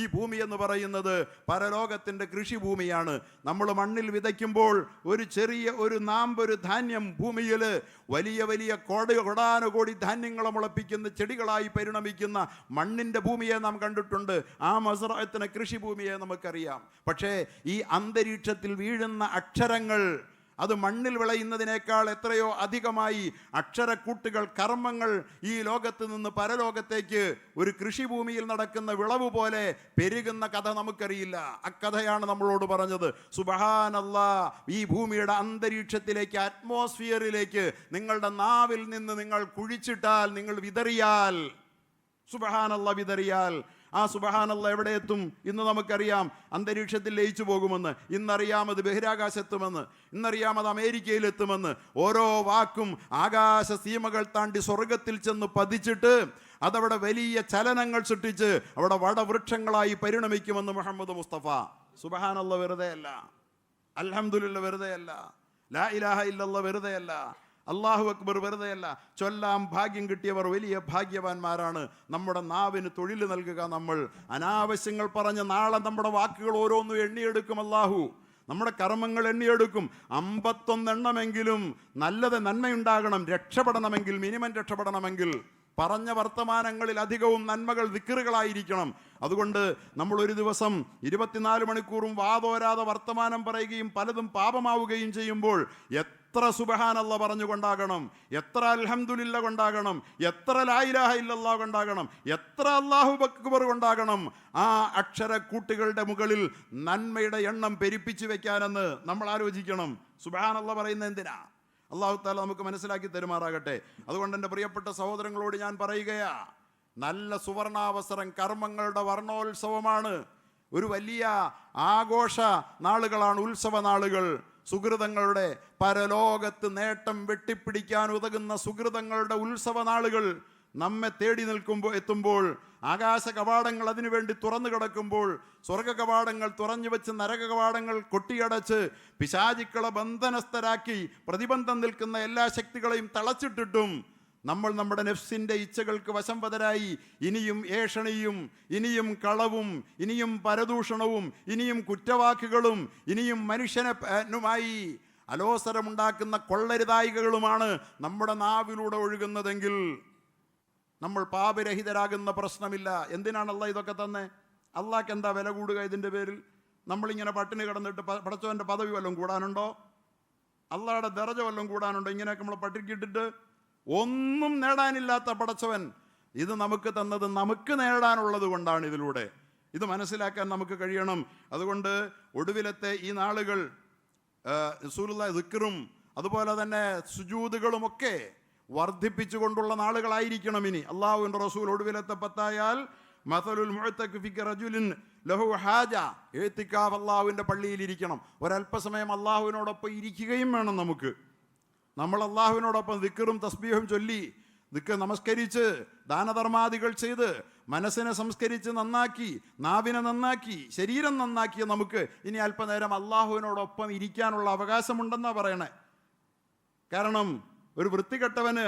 ഈ ഭൂമി എന്ന് പറയുന്നത് പരലോകത്തിൻ്റെ കൃഷിഭൂമിയാണ്. നമ്മൾ മണ്ണിൽ വിതയ്ക്കുമ്പോൾ ഒരു ചെറിയ ഒരു നാമ്പൊരു ധാന്യം ഭൂമിയിൽ വലിയ വലിയ കൊടാനുകോടി ധാന്യങ്ങളെ മുളപ്പിക്കുന്ന ചെടികളായി പരിണമിക്കുന്ന മണ്ണിൻ്റെ ഭൂമിയെ നാം കണ്ടിട്ടുണ്ട്. ആ മസ്റഅത്തിനെ കൃഷിഭൂമിയെ നമുക്കറിയാം. പക്ഷേ ഈ അന്തരീക്ഷത്തിൽ വീഴുന്ന അക്ഷരങ്ങൾ അത് മണ്ണിൽ വിളയുന്നതിനേക്കാൾ എത്രയോ അധികമായി അക്ഷരക്കൂട്ടുകൾ, കർമ്മങ്ങൾ ഈ ലോകത്ത് നിന്ന് പരലോകത്തേക്ക് ഒരു കൃഷിഭൂമിയിൽ നടക്കുന്ന വിളവ് പോലെ പെരുകുന്ന കഥ നമുക്കറിയില്ല. അക്കഥയാണ് നമ്മളോട് പറഞ്ഞത്. സുബ്ഹാനല്ലാഹ്, ഈ ഭൂമിയുടെ അന്തരീക്ഷത്തിലേക്ക്, അറ്റ്മോസ്ഫിയറിലേക്ക് നിങ്ങളുടെ നാവിൽ നിന്ന് നിങ്ങൾ കുഴിച്ചിട്ടാൽ, നിങ്ങൾ വിതറിയാൽ, സുബ്ഹാനല്ലാഹ് വിതറിയാൽ, ആ സുബ്ഹാനല്ലാഹ് എവിടെ എത്തും? ഇന്ന് നമുക്കറിയാം അന്തരീക്ഷത്തിൽ ലയിച്ചു പോകുമെന്ന്, ഇന്നറിയാം അത് ബഹിരാകാശത്തുമെന്ന്, ഇന്നറിയാം അത് അമേരിക്കയിലെത്തുമെന്ന്. ഓരോ വാക്കും ആകാശ സീമകൾ താണ്ടി സ്വർഗത്തിൽ ചെന്ന് പതിച്ചിട്ട് അതവിടെ വലിയ ചലനങ്ങൾ സൃഷ്ടിച്ച് അവിടെ വടവൃക്ഷങ്ങളായി പരിണമിക്കുമെന്ന് മുഹമ്മദ് മുസ്തഫ. സുബ്ഹാനല്ലാഹ് വെറുതെയല്ല, അൽഹംദുലില്ലാഹ് വെറുതെയല്ല, ലാ ഇലാഹ ഇല്ലല്ലാഹ് വെറുതെയല്ല, അല്ലാഹു അക്ബർ വെറുതെയല്ല. ചൊല്ലാം ഭാഗ്യം കിട്ടിയവർ വലിയ ഭാഗ്യവാന്മാരാണ്. നമ്മുടെ നാവിന് തൊഴിൽ നൽകുക. നമ്മൾ അനാവശ്യങ്ങൾ പറഞ്ഞ് നാളെ നമ്മുടെ വാക്കുകൾ ഓരോന്നും എണ്ണിയെടുക്കും അല്ലാഹു. നമ്മുടെ കർമ്മങ്ങൾ എണ്ണിയെടുക്കും. 51 എണ്ണമെങ്കിലും നല്ലത്, നന്മയുണ്ടാകണം, രക്ഷപ്പെടണമെങ്കിൽ, മിനിമം രക്ഷപ്പെടണമെങ്കിൽ പറഞ്ഞ വർത്തമാനങ്ങളിൽ അധികവും നന്മകൾ ദിക്റുകളായിരിക്കണം. അതുകൊണ്ട് നമ്മൾ ഒരു ദിവസം 24 മണിക്കൂറും വാതോരാതെ വർത്തമാനം പറയുകയും പലതും പാപമാവുകയും ചെയ്യുമ്പോൾ എത്ര സുബ്ഹാനല്ലാഹ് പറഞ്ഞുകൊണ്ടാകണം, എത്ര അൽഹംദുലില്ലാഹ് കൊണ്ടാകണം, എത്ര ലാ ഇലാഹ ഇല്ലല്ലാഹ് കൊണ്ടാകണം, എത്ര അല്ലാഹു അക്ബർ കൊണ്ടാകണം. ആ അക്ഷരക്കൂട്ടുകളുടെ മുകളിൽ നന്മയുടെ എണ്ണം പെരുപ്പിച്ചു വെക്കാനെന്ന് നമ്മൾ ആലോചിക്കണം. സുബ്ഹാനല്ലാഹ് പറയുന്നത് എന്തിനാ? അല്ലാഹു തആല നമുക്ക് മനസ്സിലാക്കി തരുമാറാകട്ടെ. അതുകൊണ്ട് എൻ്റെ പ്രിയപ്പെട്ട സഹോദരങ്ങളോട് ഞാൻ പറയുകയാ, നല്ല സുവർണാവസരം, കർമ്മങ്ങളുടെ വർണ്ണോത്സവമാണ്. ഒരു വലിയ ആഘോഷ നാളുകളാണ്, ഉത്സവ നാളുകൾ. സുഹൃതങ്ങളുടെ പരലോകത്ത് നേട്ടം വെട്ടിപ്പിടിക്കാൻ ഉതകുന്ന സുഹൃതങ്ങളുടെ ഉത്സവ നാളുകൾ നമ്മെ തേടി എത്തുമ്പോൾ, ആകാശ കവാടങ്ങൾ അതിനുവേണ്ടി തുറന്നു കിടക്കുമ്പോൾ, സ്വർഗ കവാടങ്ങൾ തുറന്നു വെച്ച് നരക കവാടങ്ങൾ കൊട്ടിയടച്ച് പിശാചുക്കളെ ബന്ധനസ്ഥരാക്കി പ്രതിബന്ധം നിൽക്കുന്ന എല്ലാ ശക്തികളെയും തളച്ചിട്ടിട്ടും നമ്മൾ നമ്മുടെ നെഫ്സിൻ്റെ ഇച്ഛകൾക്ക് വശംവദരായി ഇനിയും ഏഷണിയും, ഇനിയും കളവും, ഇനിയും പരദൂഷണവും, ഇനിയും കുറ്റവാക്കുകളും, ഇനിയും മനുഷ്യനുമായി അലോസരമുണ്ടാക്കുന്ന കൊള്ളരുതായികകളുമാണ് നമ്മുടെ നാവിലൂടെ ഒഴുകുന്നതെങ്കിൽ നമ്മൾ പാപരഹിതരാകുന്ന പ്രശ്നമില്ല. എന്തിനാണ് അള്ളാഹ് ഇതൊക്കെ തന്നെ? അള്ളാഹ്ക്ക് എന്താ വില കൂടുക ഇതിൻ്റെ പേരിൽ? നമ്മളിങ്ങനെ പട്ടിണി കിടന്നിട്ട് പടച്ചവൻ്റെ പദവി വല്ലതും കൂടാനുണ്ടോ? അള്ളാഹുടെ ദറജ വല്ലതും കൂടാനുണ്ടോ? ഇങ്ങനെയൊക്കെ നമ്മൾ പട്ടിക്കിട്ടിട്ട് ഒന്നും നേടാനില്ലാത്ത പടച്ചവൻ ഇത് നമുക്ക് തന്നത് നമുക്ക് നേടാനുള്ളത് കൊണ്ടാണ്. ഇതിലൂടെ ഇത് മനസ്സിലാക്കാൻ നമുക്ക് കഴിയണം. അതുകൊണ്ട് ഒടുവിലത്തെ ഈ നാളുകൾ റസൂലുള്ളാഹി ദിക്റും അതുപോലെ തന്നെ സുജൂദുകളുമൊക്കെ വർദ്ധിപ്പിച്ചുകൊണ്ടുള്ള നാളുകളായിരിക്കണം ഇനി. അള്ളാഹുവിൻ്റെ റസൂൽ ഒടുവിലത്തെ പത്തായാൽ മസലുൽ മുഅ്തഖിഫി കറജുലിൻ ലഹു ഹാജ, ഇഅ്തികാഫ് അള്ളാഹുവിൻ്റെ പള്ളിയിലിരിക്കണം. ഒരല്പസമയം അള്ളാഹുവിനോടൊപ്പം ഇരിക്കുകയും വേണം നമുക്ക്. നമ്മൾ അള്ളാഹുവിനോടൊപ്പം ദിക്റും തസ്ബീഹും ചൊല്ലി, ദിക്ർ നമസ്കരിച്ച്, ദാനധർമാദികൾ ചെയ്ത്, മനസ്സിനെ സംസ്കരിച്ച് നന്നാക്കി, നാവിനെ നന്നാക്കി, ശരീരം നന്നാക്കിയ നമുക്ക് ഇനി അല്പനേരം അള്ളാഹുവിനോടൊപ്പം ഇരിക്കാനുള്ള അവകാശമുണ്ടെന്നാണ് പറയണേ. കാരണം ഒരു വൃത്തികെട്ടവന്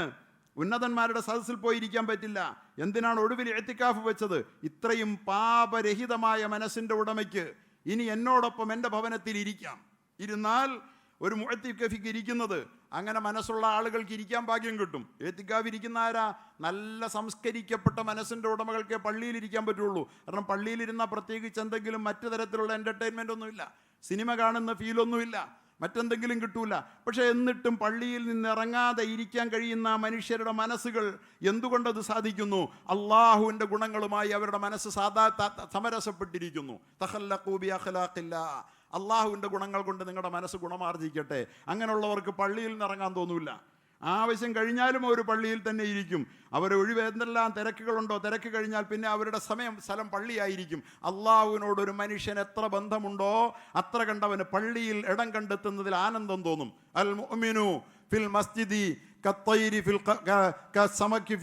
ഉന്നതന്മാരുടെ സദസ്സിൽ പോയി ഇരിക്കാൻ പറ്റില്ല. എന്തിനാണ് ഒടുവിൽ ഇഅ്തികാഫ് വെച്ചത്? ഇത്രയും പാപരഹിതമായ മനസ്സിൻ്റെ ഉടമയ്ക്ക് ഇനി എന്നോടൊപ്പം എൻ്റെ ഭവനത്തിൽ ഇരിക്കാം. ഇരുന്നാൽ ഒരു മുഅ്തികാഫിക്ക് ഇരിക്കുന്നത്, അങ്ങനെ മനസ്സുള്ള ആളുകൾക്ക് ഇരിക്കാൻ ഭാഗ്യം കിട്ടും. ഇഅ്തികാഫ് ഇരിക്കുന്ന ആരാ? നല്ല സംസ്കരിക്കപ്പെട്ട മനസ്സിൻ്റെ ഉടമകൾക്ക് പള്ളിയിൽ ഇരിക്കാൻ പറ്റുള്ളൂ. കാരണം പള്ളിയിലിരുന്നാൽ പ്രത്യേകിച്ച് എന്തെങ്കിലും മറ്റു തരത്തിലുള്ള എൻ്റർടൈൻമെൻ്റ് ഒന്നുമില്ല, സിനിമ കാണുന്ന ഫീലൊന്നുമില്ല, മറ്റെന്തെങ്കിലും കിട്ടൂല. പക്ഷെ എന്നിട്ടും പള്ളിയിൽ നിന്ന് ഇറങ്ങാതെ ഇരിക്കാൻ കഴിയുന്ന മനുഷ്യരുടെ മനസ്സുകൾ എന്തുകൊണ്ടത് സാധിക്കുന്നു? അള്ളാഹുവിൻ്റെ ഗുണങ്ങളുമായി അവരുടെ മനസ്സ് സമരസപ്പെട്ടിരിക്കുന്നു. തഖല്ലഖൂ ബി അഖ്ലാഖില്ലാഹ്, അള്ളാഹുവിൻ്റെ ഗുണങ്ങൾ കൊണ്ട് നിങ്ങളുടെ മനസ്സ് ഗുണമാർജിക്കട്ടെ. അങ്ങനെയുള്ളവർക്ക് പള്ളിയിൽ നിന്ന് ഇറങ്ങാൻ തോന്നൂല. ആവശ്യം കഴിഞ്ഞാലും അവർ പള്ളിയിൽ തന്നെ ഇരിക്കും. അവർ ഒഴിവ് എന്തെല്ലാം തിരക്കുകളുണ്ടോ, തിരക്ക് കഴിഞ്ഞാൽ പിന്നെ അവരുടെ സ്ഥലം പള്ളിയായിരിക്കും. അള്ളാഹുവിനോടൊരു മനുഷ്യൻ എത്ര ബന്ധമുണ്ടോ അത്ര കണ്ടവന് പള്ളിയിൽ ഇടം കണ്ടെത്തുന്നതിൽ ആനന്ദം തോന്നും. അൽ മുഅ്മിനു ഫിൽ മസ്ജിദി കത്തൈരി ഫിൽ കസ്സമക്കി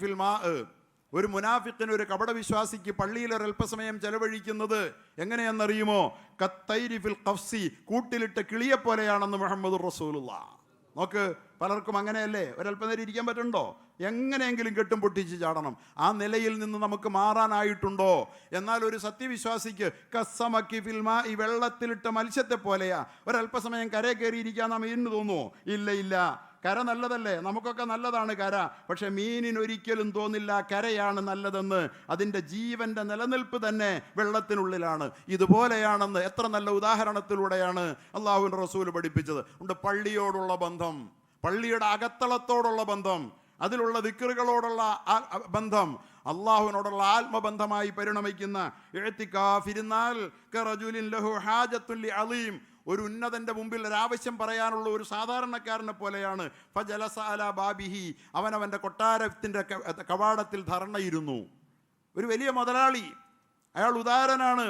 ഫിൽ മാ. ഒരു മുനാഫിക്കിന്, ഒരു കപടവിശ്വാസിക്ക് പള്ളിയിൽ ഒരല്പസമയം ചെലവഴിക്കുന്നത് എങ്ങനെയെന്നറിയുമോ? കത്തൈരി ഫിൽ ഖഫ്സി, കൂട്ടിലിട്ട കിളിയെ പോലെയാണെന്ന് മുഹമ്മദ് റസൂലുള്ളാഹ്. നോക്ക്, പലർക്കും അങ്ങനെയല്ലേ, ഒരല്പനേരം ഇരിക്കാൻ പറ്റുന്നുണ്ടോ? എങ്ങനെയെങ്കിലും കെട്ടും പൊട്ടിച്ച് ചാടണം. ആ നിലയിൽ നിന്ന് നമുക്ക് മാറാനായിട്ടുണ്ടോ? എന്നാൽ ഒരു സത്യവിശ്വാസിക്ക് കസ്സമക്കി ഫിൽമാ, ഈ വെള്ളത്തിലിട്ട മത്സ്യത്തെ പോലെയാ. ഒരല്പസമയം കരയെ കയറിയിരിക്കാൻ നാം മീനിന് തോന്നുമോ? ഇല്ല. കര നല്ലതല്ലേ, നമുക്കൊക്കെ നല്ലതാണ് കര. പക്ഷെ മീനിനൊരിക്കലും തോന്നില്ല കരയാണ് നല്ലതെന്ന്. അതിൻ്റെ ജീവൻ്റെ നിലനിൽപ്പ് തന്നെ വെള്ളത്തിനുള്ളിലാണ്. ഇതുപോലെയാണെന്ന് എത്ര നല്ല ഉദാഹരണത്തിലൂടെയാണ് അള്ളാഹുവിൻ്റെ റസൂൽ പഠിപ്പിച്ചത്. ഉണ്ട് പള്ളിയോടുള്ള ബന്ധം, പള്ളിയുടെ അകത്തളത്തോടുള്ള ബന്ധം, അതിലുള്ള ദിക്റുകളോടുള്ള ബന്ധം, അള്ളാഹുവിനോടുള്ള ആത്മബന്ധമായി പരിണമിക്കുന്ന ഇഅ്തികാഫ് ഇരുന്നാൽ കറജുലിൻ ലഹു ഹാജത്തുൻ ലിഅളീം, ഒരു ഉന്നതന്റെ മുമ്പിൽ ഒരാവശ്യം പറയാനുള്ള ഒരു സാധാരണക്കാരനെ പോലെയാണ്. ഫജലസ അലാ ബാബിഹി, അവനവൻ്റെ കൊട്ടാരത്തിൻ്റെ കവാടത്തിൽ ധർണയിരുന്നു. ഒരു വലിയ മുതലാളി, അയാൾ ഉദാരനാണ്.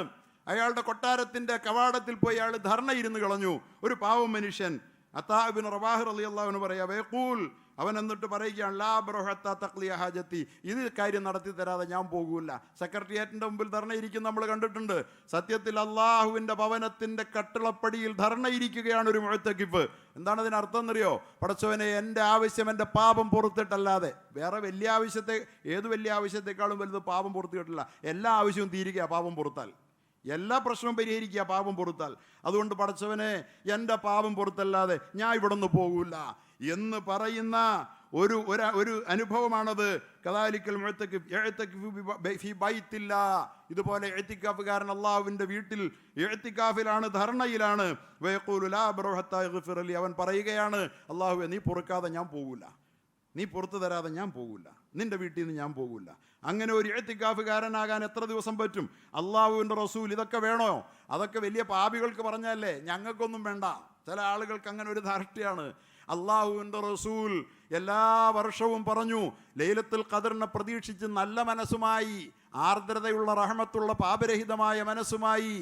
അയാളുടെ കൊട്ടാരത്തിൻ്റെ കവാടത്തിൽ പോയി അയാൾ ധർണയിരുന്നു കളഞ്ഞു. ഒരു പാവം മനുഷ്യൻ അത്താ ഇബ്നു റവാഹ് റളിയല്ലാഹു അൻഹു പറയാ, വയഖൂൽ, അവൻ എന്നിട്ട് പറയുകയാണ്, ലാ അബ്റഹത്ത തഖ്ലിയ ഹാജത്തി, ഇത് കാര്യം നടത്തി തരാതെ ഞാൻ പോകൂല. സെക്രട്ടേറിയറ്റിൻ്റെ മുമ്പിൽ ധർണയിരിക്കും നമ്മൾ കണ്ടിട്ടുണ്ട്. സത്യത്തിൽ അള്ളാഹുവിൻ്റെ ഭവനത്തിൻ്റെ കട്ടിളപ്പടിയിൽ ധർണയിരിക്കുകയാണ് ഒരു മുഅ്തകിഫ്. എന്താണ് അതിനർത്ഥം എന്നറിയോ? പടച്ചവനെ, എൻ്റെ ആവശ്യം എൻ്റെ പാപം പുറത്തിട്ടല്ലാതെ വേറെ വലിയ ആവശ്യത്തെ, ഏത് വലിയ ആവശ്യത്തെക്കാളും വലുത് പാപം പുറത്തു കിട്ടില്ല. എല്ലാ ആവശ്യവും തീരുക പാപം പുറത്താൽ, എല്ലാ പ്രശ്നവും പരിഹരിക്കുക പാപം പുറത്താൽ. അതുകൊണ്ട് പടച്ചവനെ, എൻ്റെ പാപം പുറത്തല്ലാതെ ഞാൻ ഇവിടെ നിന്ന് പോകൂല എന്ന് പറയുന്ന ഒരു അനുഭവമാണത്. കദാലിക്കൽ മുഅ്തകിഫ് ഇഅ്തികാഫ് ഫീ ബൈത്തില്ലാഹ്, ഇതുപോലെ ഇഅ്തികാഫുകാരൻ അല്ലാഹുവിൻ്റെ വീട്ടിൽ ഇഅ്തികാഫിലാണ്, ധർണയിലാണ്. വയഖൂലു ലാ അബ്റഹു ഹത്താ യഗ്ഫിറ ലി, അവൻ പറയുകയാണ്, അല്ലാഹുവേ നീ പൊറുക്കാതെ ഞാൻ പോകൂല, നീ പുറത്തു തരാതെ ഞാൻ പോകൂല, നിന്റെ വീട്ടിൽ നിന്ന് ഞാൻ പോകൂല. അങ്ങനെ ഒരു ഇഅ്തികാഫുകാരനാകാൻ എത്ര ദിവസം പറ്റും? അള്ളാഹുവിൻ്റെ റസൂൽ ഇതൊക്കെ വേണോ? അതൊക്കെ വലിയ പാപികൾക്ക് പറഞ്ഞല്ലേ, ഞങ്ങൾക്കൊന്നും വേണ്ട. ചില ആളുകൾക്ക് അങ്ങനെ ഒരു ധാർഷ്ട്യമാണ്. അള്ളാഹുവിൻ്റെ റസൂൽ എല്ലാ വർഷവും പറഞ്ഞു, ലൈലത്തുൽ ഖദറിനെ പ്രതീക്ഷിച്ച് നല്ല മനസ്സുമായി, ആർദ്രതയുള്ള റഹ്മത്തുള്ള പാപരഹിതമായ മനസ്സുമായി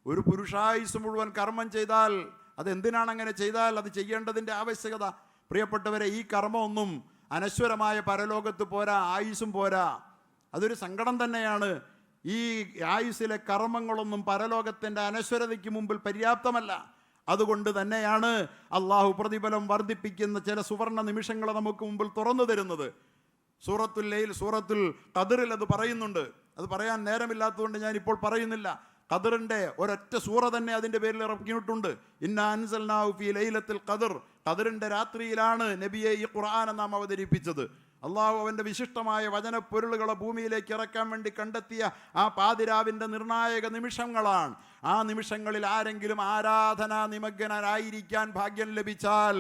ഒരു പുരുഷായുസ് മുഴുവൻ കർമ്മം ചെയ്താൽ, അതെന്തിനാണ് അങ്ങനെ ചെയ്താൽ അത് ചെയ്യേണ്ടതിൻ്റെ ആവശ്യകത? പ്രിയപ്പെട്ടവരെ, ഈ കർമ്മമൊന്നും അനശ്വരമായ പരലോകത്ത് പോരാ, ആയുസ്സും പോരാ. അതൊരു സങ്കടം തന്നെയാണ്. ഈ ആയുസ്സിലെ കർമ്മങ്ങളൊന്നും പരലോകത്തിൻ്റെ അനശ്വരതയ്ക്ക് മുമ്പിൽ പര്യാപ്തമല്ല. അതുകൊണ്ട് തന്നെയാണ് അള്ളാഹു പ്രതിഫലം വർദ്ധിപ്പിക്കുന്ന ചില സുവർണ നിമിഷങ്ങൾ നമുക്ക് മുമ്പിൽ തുറന്നു തരുന്നത്. സൂറത്തുൽ ലൈൽ, സൂറത്തുൽ ഖദറിൽ അത് പറയുന്നുണ്ട്. അത് പറയാൻ നേരമില്ലാത്തതുകൊണ്ട് ഞാൻ ഇപ്പോൾ പറയുന്നില്ല. ഖദറിൻ്റെ ഒരൊറ്റ സൂറ തന്നെ അതിൻ്റെ പേരിൽ ഇറക്കിയിട്ടുണ്ട്. ഇന്നാ അൻസൽനാഹു ഫീ ലൈലത്തുൽ ഖദർ, ഖദറിൻ്റെ രാത്രിയിലാണ് നബിയെ ഈ ഖുർആൻ നാം അവതരിപ്പിച്ചത്. അള്ളാഹു അവൻ്റെ വിശിഷ്ടമായ വചനപ്പൊരുളുകളെ ഭൂമിയിലേക്ക് ഇറക്കാൻ വേണ്ടി കണ്ടെത്തിയ ആ പാതിരാവിൻ്റെ നിർണായക നിമിഷങ്ങളാണ്. ആ നിമിഷങ്ങളിൽ ആരെങ്കിലും ആരാധനാ നിമഗ്നരായിരിക്കാൻ ഭാഗ്യം ലഭിച്ചാൽ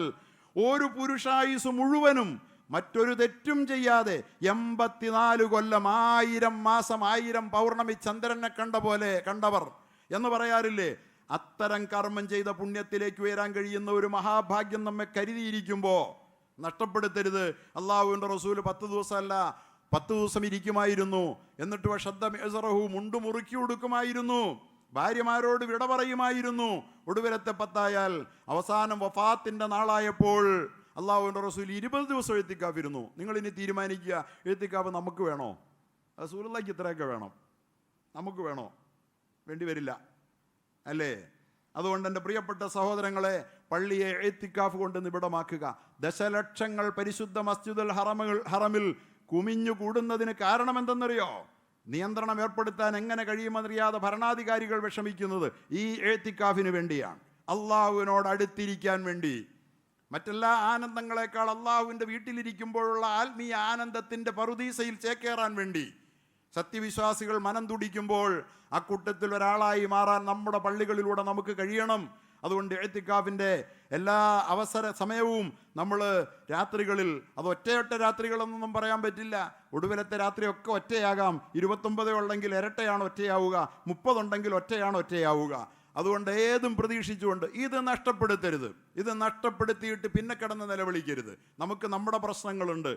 ഒരു പുരുഷായുസ് മുഴുവനും മറ്റൊരു തെറ്റും ചെയ്യാതെ 84 കൊല്ലം, 1000 മാസം, 1000 പൗർണമി ചന്ദ്രനെ കണ്ട പോലെ കണ്ടവർ എന്ന് പറയാറില്ലേ, അത്തരം കർമ്മം ചെയ്ത പുണ്യത്തിലേക്ക് ഉയരാൻ കഴിയുന്ന ഒരു മഹാഭാഗ്യം നമ്മെ കരുതിയിരിക്കുമ്പോൾ നഷ്ടപ്പെടുത്തരുത്. അള്ളാഹുവിൻ്റെ റസൂൽ 10 ദിവസമല്ല 10 ദിവസം ഇരിക്കുമായിരുന്നു. എന്നിട്ട് വശദ്ദ മിഅ്സറഹു, മുണ്ടു മുറുക്കി കൊടുക്കുമായിരുന്നു, ഭാര്യമാരോട് വിട പറയുമായിരുന്നു. ഒടുവിലത്തെ 10 അവസാനം വഫാത്തിൻ്റെ നാളായപ്പോൾ അള്ളാഹുവിൻ്റെ റസൂൽ 20 ദിവസം ഇഅ്തികാഫ് ഇരുന്നു. നിങ്ങളിനി തീരുമാനിക്കുക, ഇഅ്തികാഫ് നമുക്ക് വേണോ? റസൂലുള്ളാഹിക്ക് ഇത്രയൊക്കെ വേണം, നമുക്ക് വേണോ? വേണ്ടി വരില്ല അല്ലേ? അതുകൊണ്ട് എൻ്റെ പ്രിയപ്പെട്ട സഹോദരങ്ങളെ, പള്ളിയെ ഇഅ്തികാഫ് കൊണ്ട് നിബിഡമാക്കുക. ദശലക്ഷങ്ങൾ പരിശുദ്ധ മസ്ജിദുൽ ഹറമിൽ കുമിഞ്ഞു കൂടുന്നതിന് കാരണം എന്തെന്നറിയോ? നിയന്ത്രണം ഏർപ്പെടുത്താൻ എങ്ങനെ കഴിയുമെന്നറിയാതെ ഭരണാധികാരികൾ വിഷമിക്കുന്നത് ഈ ഇഅ്തികാഫിന് വേണ്ടിയാണ്, അള്ളാഹുവിനോട് അടുത്തിരിക്കാൻ വേണ്ടി. മറ്റെല്ലാ ആനന്ദങ്ങളെക്കാൾ അള്ളാഹുവിൻ്റെ വീട്ടിലിരിക്കുമ്പോഴുള്ള ആത്മീയ ആനന്ദത്തിൻ്റെ പറുദീസയിൽ ചേക്കേറാൻ വേണ്ടി. സത്യവിശ്വാസികൾ മനം തുടിക്കുമ്പോൾ അക്കൂട്ടത്തിൽ ഒരാളായി മാറാൻ നമ്മുടെ പള്ളികളിലൂടെ നമുക്ക് കഴിയണം. അതുകൊണ്ട് ഇഅ്തികാഫിൻ്റെ എല്ലാ അവസര സമയവും നമ്മൾ രാത്രികളിൽ, അത് ഒറ്റയൊറ്റ രാത്രികളെന്നൊന്നും പറയാൻ പറ്റില്ല, ഒടുവിലത്തെ രാത്രിയൊക്കെ ഒറ്റയാകാം. 29 ഉണ്ടെങ്കിൽ ഇരട്ടയാണ് ഒറ്റയാവുക, 30 ഉണ്ടെങ്കിൽ ഒറ്റയാണ് ഒറ്റയാവുക. അതുകൊണ്ട് ഏതും പ്രതീക്ഷിച്ചുകൊണ്ട് ഇത് നഷ്ടപ്പെടുത്തരുത്. ഇത് നഷ്ടപ്പെടുത്തിയിട്ട് പിന്നെ കിടന്ന് നിലവിളിക്കരുത്. നമുക്ക് നമ്മുടെ പ്രശ്നങ്ങളുണ്ട്.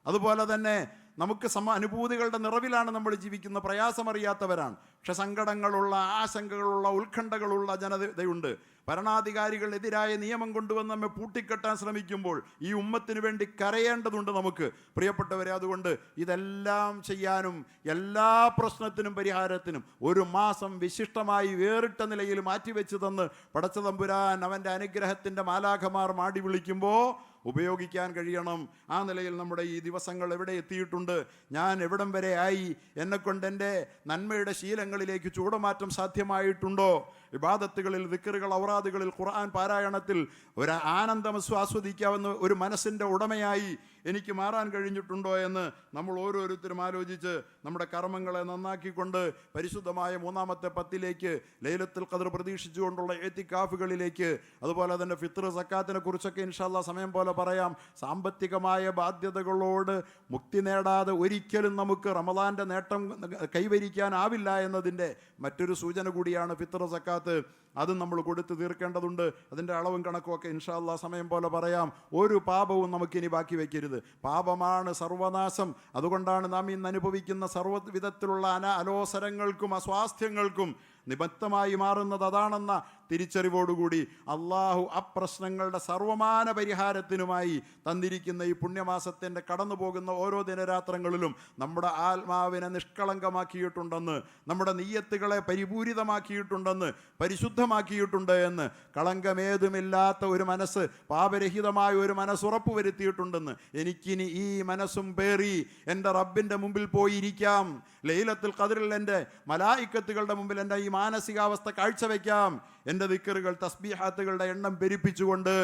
അതുപോലെ തന്നെ നമുക്ക് അനുഭൂതികളുടെ നിറവിലാണ് നമ്മൾ ജീവിക്കുന്ന, പ്രയാസമറിയാത്തവരാണ്. പക്ഷെ സങ്കടങ്ങളുള്ള, ആശങ്കകളുള്ള, ഉത്കണ്ഠകളുള്ള ജനതയുണ്ട്. ഭരണാധികാരികളെതിരായ നിയമം കൊണ്ടുവന്ന് നമ്മെ പൂട്ടിക്കെട്ടാൻ ശ്രമിക്കുമ്പോൾ ഈ ഉമ്മത്തിന് വേണ്ടി കരയേണ്ടതുണ്ട് നമുക്ക്, പ്രിയപ്പെട്ടവരെ. അതുകൊണ്ട് ഇതെല്ലാം ചെയ്യാനും എല്ലാ പ്രശ്നത്തിനും പരിഹാരത്തിനും ഒരു മാസം വിശിഷ്ടമായി വേറിട്ട നിലയിൽ മാറ്റിവെച്ച് തന്ന് പടച്ച തമ്പുരാൻ അവൻ്റെ അനുഗ്രഹത്തിൻ്റെ മാലാഖമാർ മാടി വിളിക്കുമ്പോൾ ഉപയോഗിക്കാൻ കഴിയണം. ആ നിലയിൽ നമ്മുടെ ഈ ദിവസങ്ങൾ എവിടെ എത്തിയിട്ടുണ്ട്, ഞാൻ എവിടം വരെ ആയി, എന്നെക്കൊണ്ട് എൻ്റെ നന്മയുടെ ശീലങ്ങളിലേക്ക് ചൂടുമാറ്റം സാധ്യമായിട്ടുണ്ടോ, ഇബാദത്തുകളിൽ, ദിക്റുകൾ, ഔറാദുകളിൽ, ഖുർആൻ പാരായണത്തിൽ ഒരു ആനന്ദം ആസ്വദിക്കാവുന്ന ഒരു മനസ്സിൻ്റെ ഉടമയായി എനിക്ക് മാറാൻ കഴിഞ്ഞിട്ടുണ്ടോ എന്ന് നമ്മൾ ഓരോരുത്തരും ആലോചിച്ച് നമ്മുടെ കർമ്മങ്ങളെ നന്നാക്കിക്കൊണ്ട് പരിശുദ്ധമായ മൂന്നാമത്തെ പത്തിലേക്ക്, ലൈലത്തുൽ ഖദ്ർ പ്രതീക്ഷിച്ചുകൊണ്ടുള്ള എത്തിക്കാഫുകളിലേക്ക്, അതുപോലെ തന്നെ ഫിത്ർ, സക്കാത്തിനെ കുറിച്ചൊക്കെ ഇൻഷാ അല്ലാഹ് സമയം പോലെ പറയാം. സാമ്പത്തികമായ ബാധ്യതകളോട് മുക്തി നേടാതെ ഒരിക്കലും നമുക്ക് റമദാൻ്റെ നേട്ടം കൈവരിക്കാനാവില്ല എന്നതിൻ്റെ മറ്റൊരു സൂചന കൂടിയാണ് ഫിത്ർ, സക്കാത്ത്. അതും നമ്മൾ കൊടുത്ത് തീർക്കേണ്ടതുണ്ട്. അതിൻ്റെ അളവും കണക്കുമൊക്കെ ഇൻഷാ അല്ലാഹ് സമയം പോലെ പറയാം. ഒരു പാപവും നമുക്കിനി ബാക്കി വയ്ക്കരുത്. പാപമാണ് സർവനാശം. അതുകൊണ്ടാണ് നാം ഇന്ന് അനുഭവിക്കുന്ന സർവ്വവിധത്തിലുള്ള അലോസരങ്ങൾക്കും അസ്വാസ്ഥ്യങ്ങൾക്കും നിമിത്തമായി മാറുന്നത് അതാണെന്ന തിരിച്ചറിവോടുകൂടി അള്ളാഹു അപ്രശ്നങ്ങളുടെ സർവമാന പരിഹാരത്തിനുമായി തന്നിരിക്കുന്ന ഈ പുണ്യമാസത്തിൻ്റെ കടന്നു പോകുന്ന ഓരോ ദിനരാത്രങ്ങളിലും നമ്മുടെ ആത്മാവിനെ നിഷ്കളങ്കമാക്കിയിട്ടുണ്ടെന്ന്, നമ്മുടെ നീയത്തുകളെ പരിപൂരിതമാക്കിയിട്ടുണ്ടെന്ന്, പരിശുദ്ധമാക്കിയിട്ടുണ്ട് എന്ന്, കളങ്കമേതുമില്ലാത്ത ഒരു മനസ്സ്, പാപരഹിതമായ ഒരു മനസ്സ് ഉറപ്പുവരുത്തിയിട്ടുണ്ടെന്ന്. എനിക്കിനി ഈ മനസ്സും പേറി എൻ്റെ റബ്ബിൻ്റെ മുമ്പിൽ പോയിരിക്കാം, ലൈലത്തുൽ ഖദ്റിൽ എൻ്റെ മലായിക്കത്തുകളുടെ മുമ്പിൽ എൻ്റെ ഈ മാനസികാവസ്ഥ കാഴ്ചവെക്കാം, എൻ്റെ ദിക്റുകൾ, തസ്ബീഹാത്തുകളുടെ എണ്ണം പെരുപ്പിച്ചുകൊണ്ട്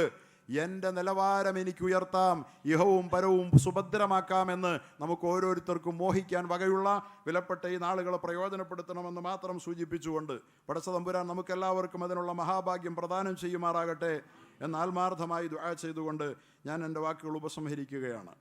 എൻ്റെ നിലവാരം എനിക്ക് ഉയർത്താം, ഇഹവും പരവും സുഭദ്രമാക്കാമെന്ന് നമുക്ക് ഓരോരുത്തർക്കും മോഹിക്കാൻ വകയുള്ള വിലപ്പെട്ട ഈ നാളുകളെ പ്രയോജനപ്പെടുത്തണമെന്ന് മാത്രം സൂചിപ്പിച്ചുകൊണ്ട് പടച്ച തമ്പുരാൻ നമുക്കെല്ലാവർക്കും അതിനുള്ള മഹാഭാഗ്യം പ്രദാനം ചെയ്യുമാറാകട്ടെ എന്ന് ആത്മാർത്ഥമായി ദുആ ചെയ്തുകൊണ്ട് ഞാൻ എൻ്റെ വാക്കുകൾ ഉപസംഹരിക്കുകയാണ്.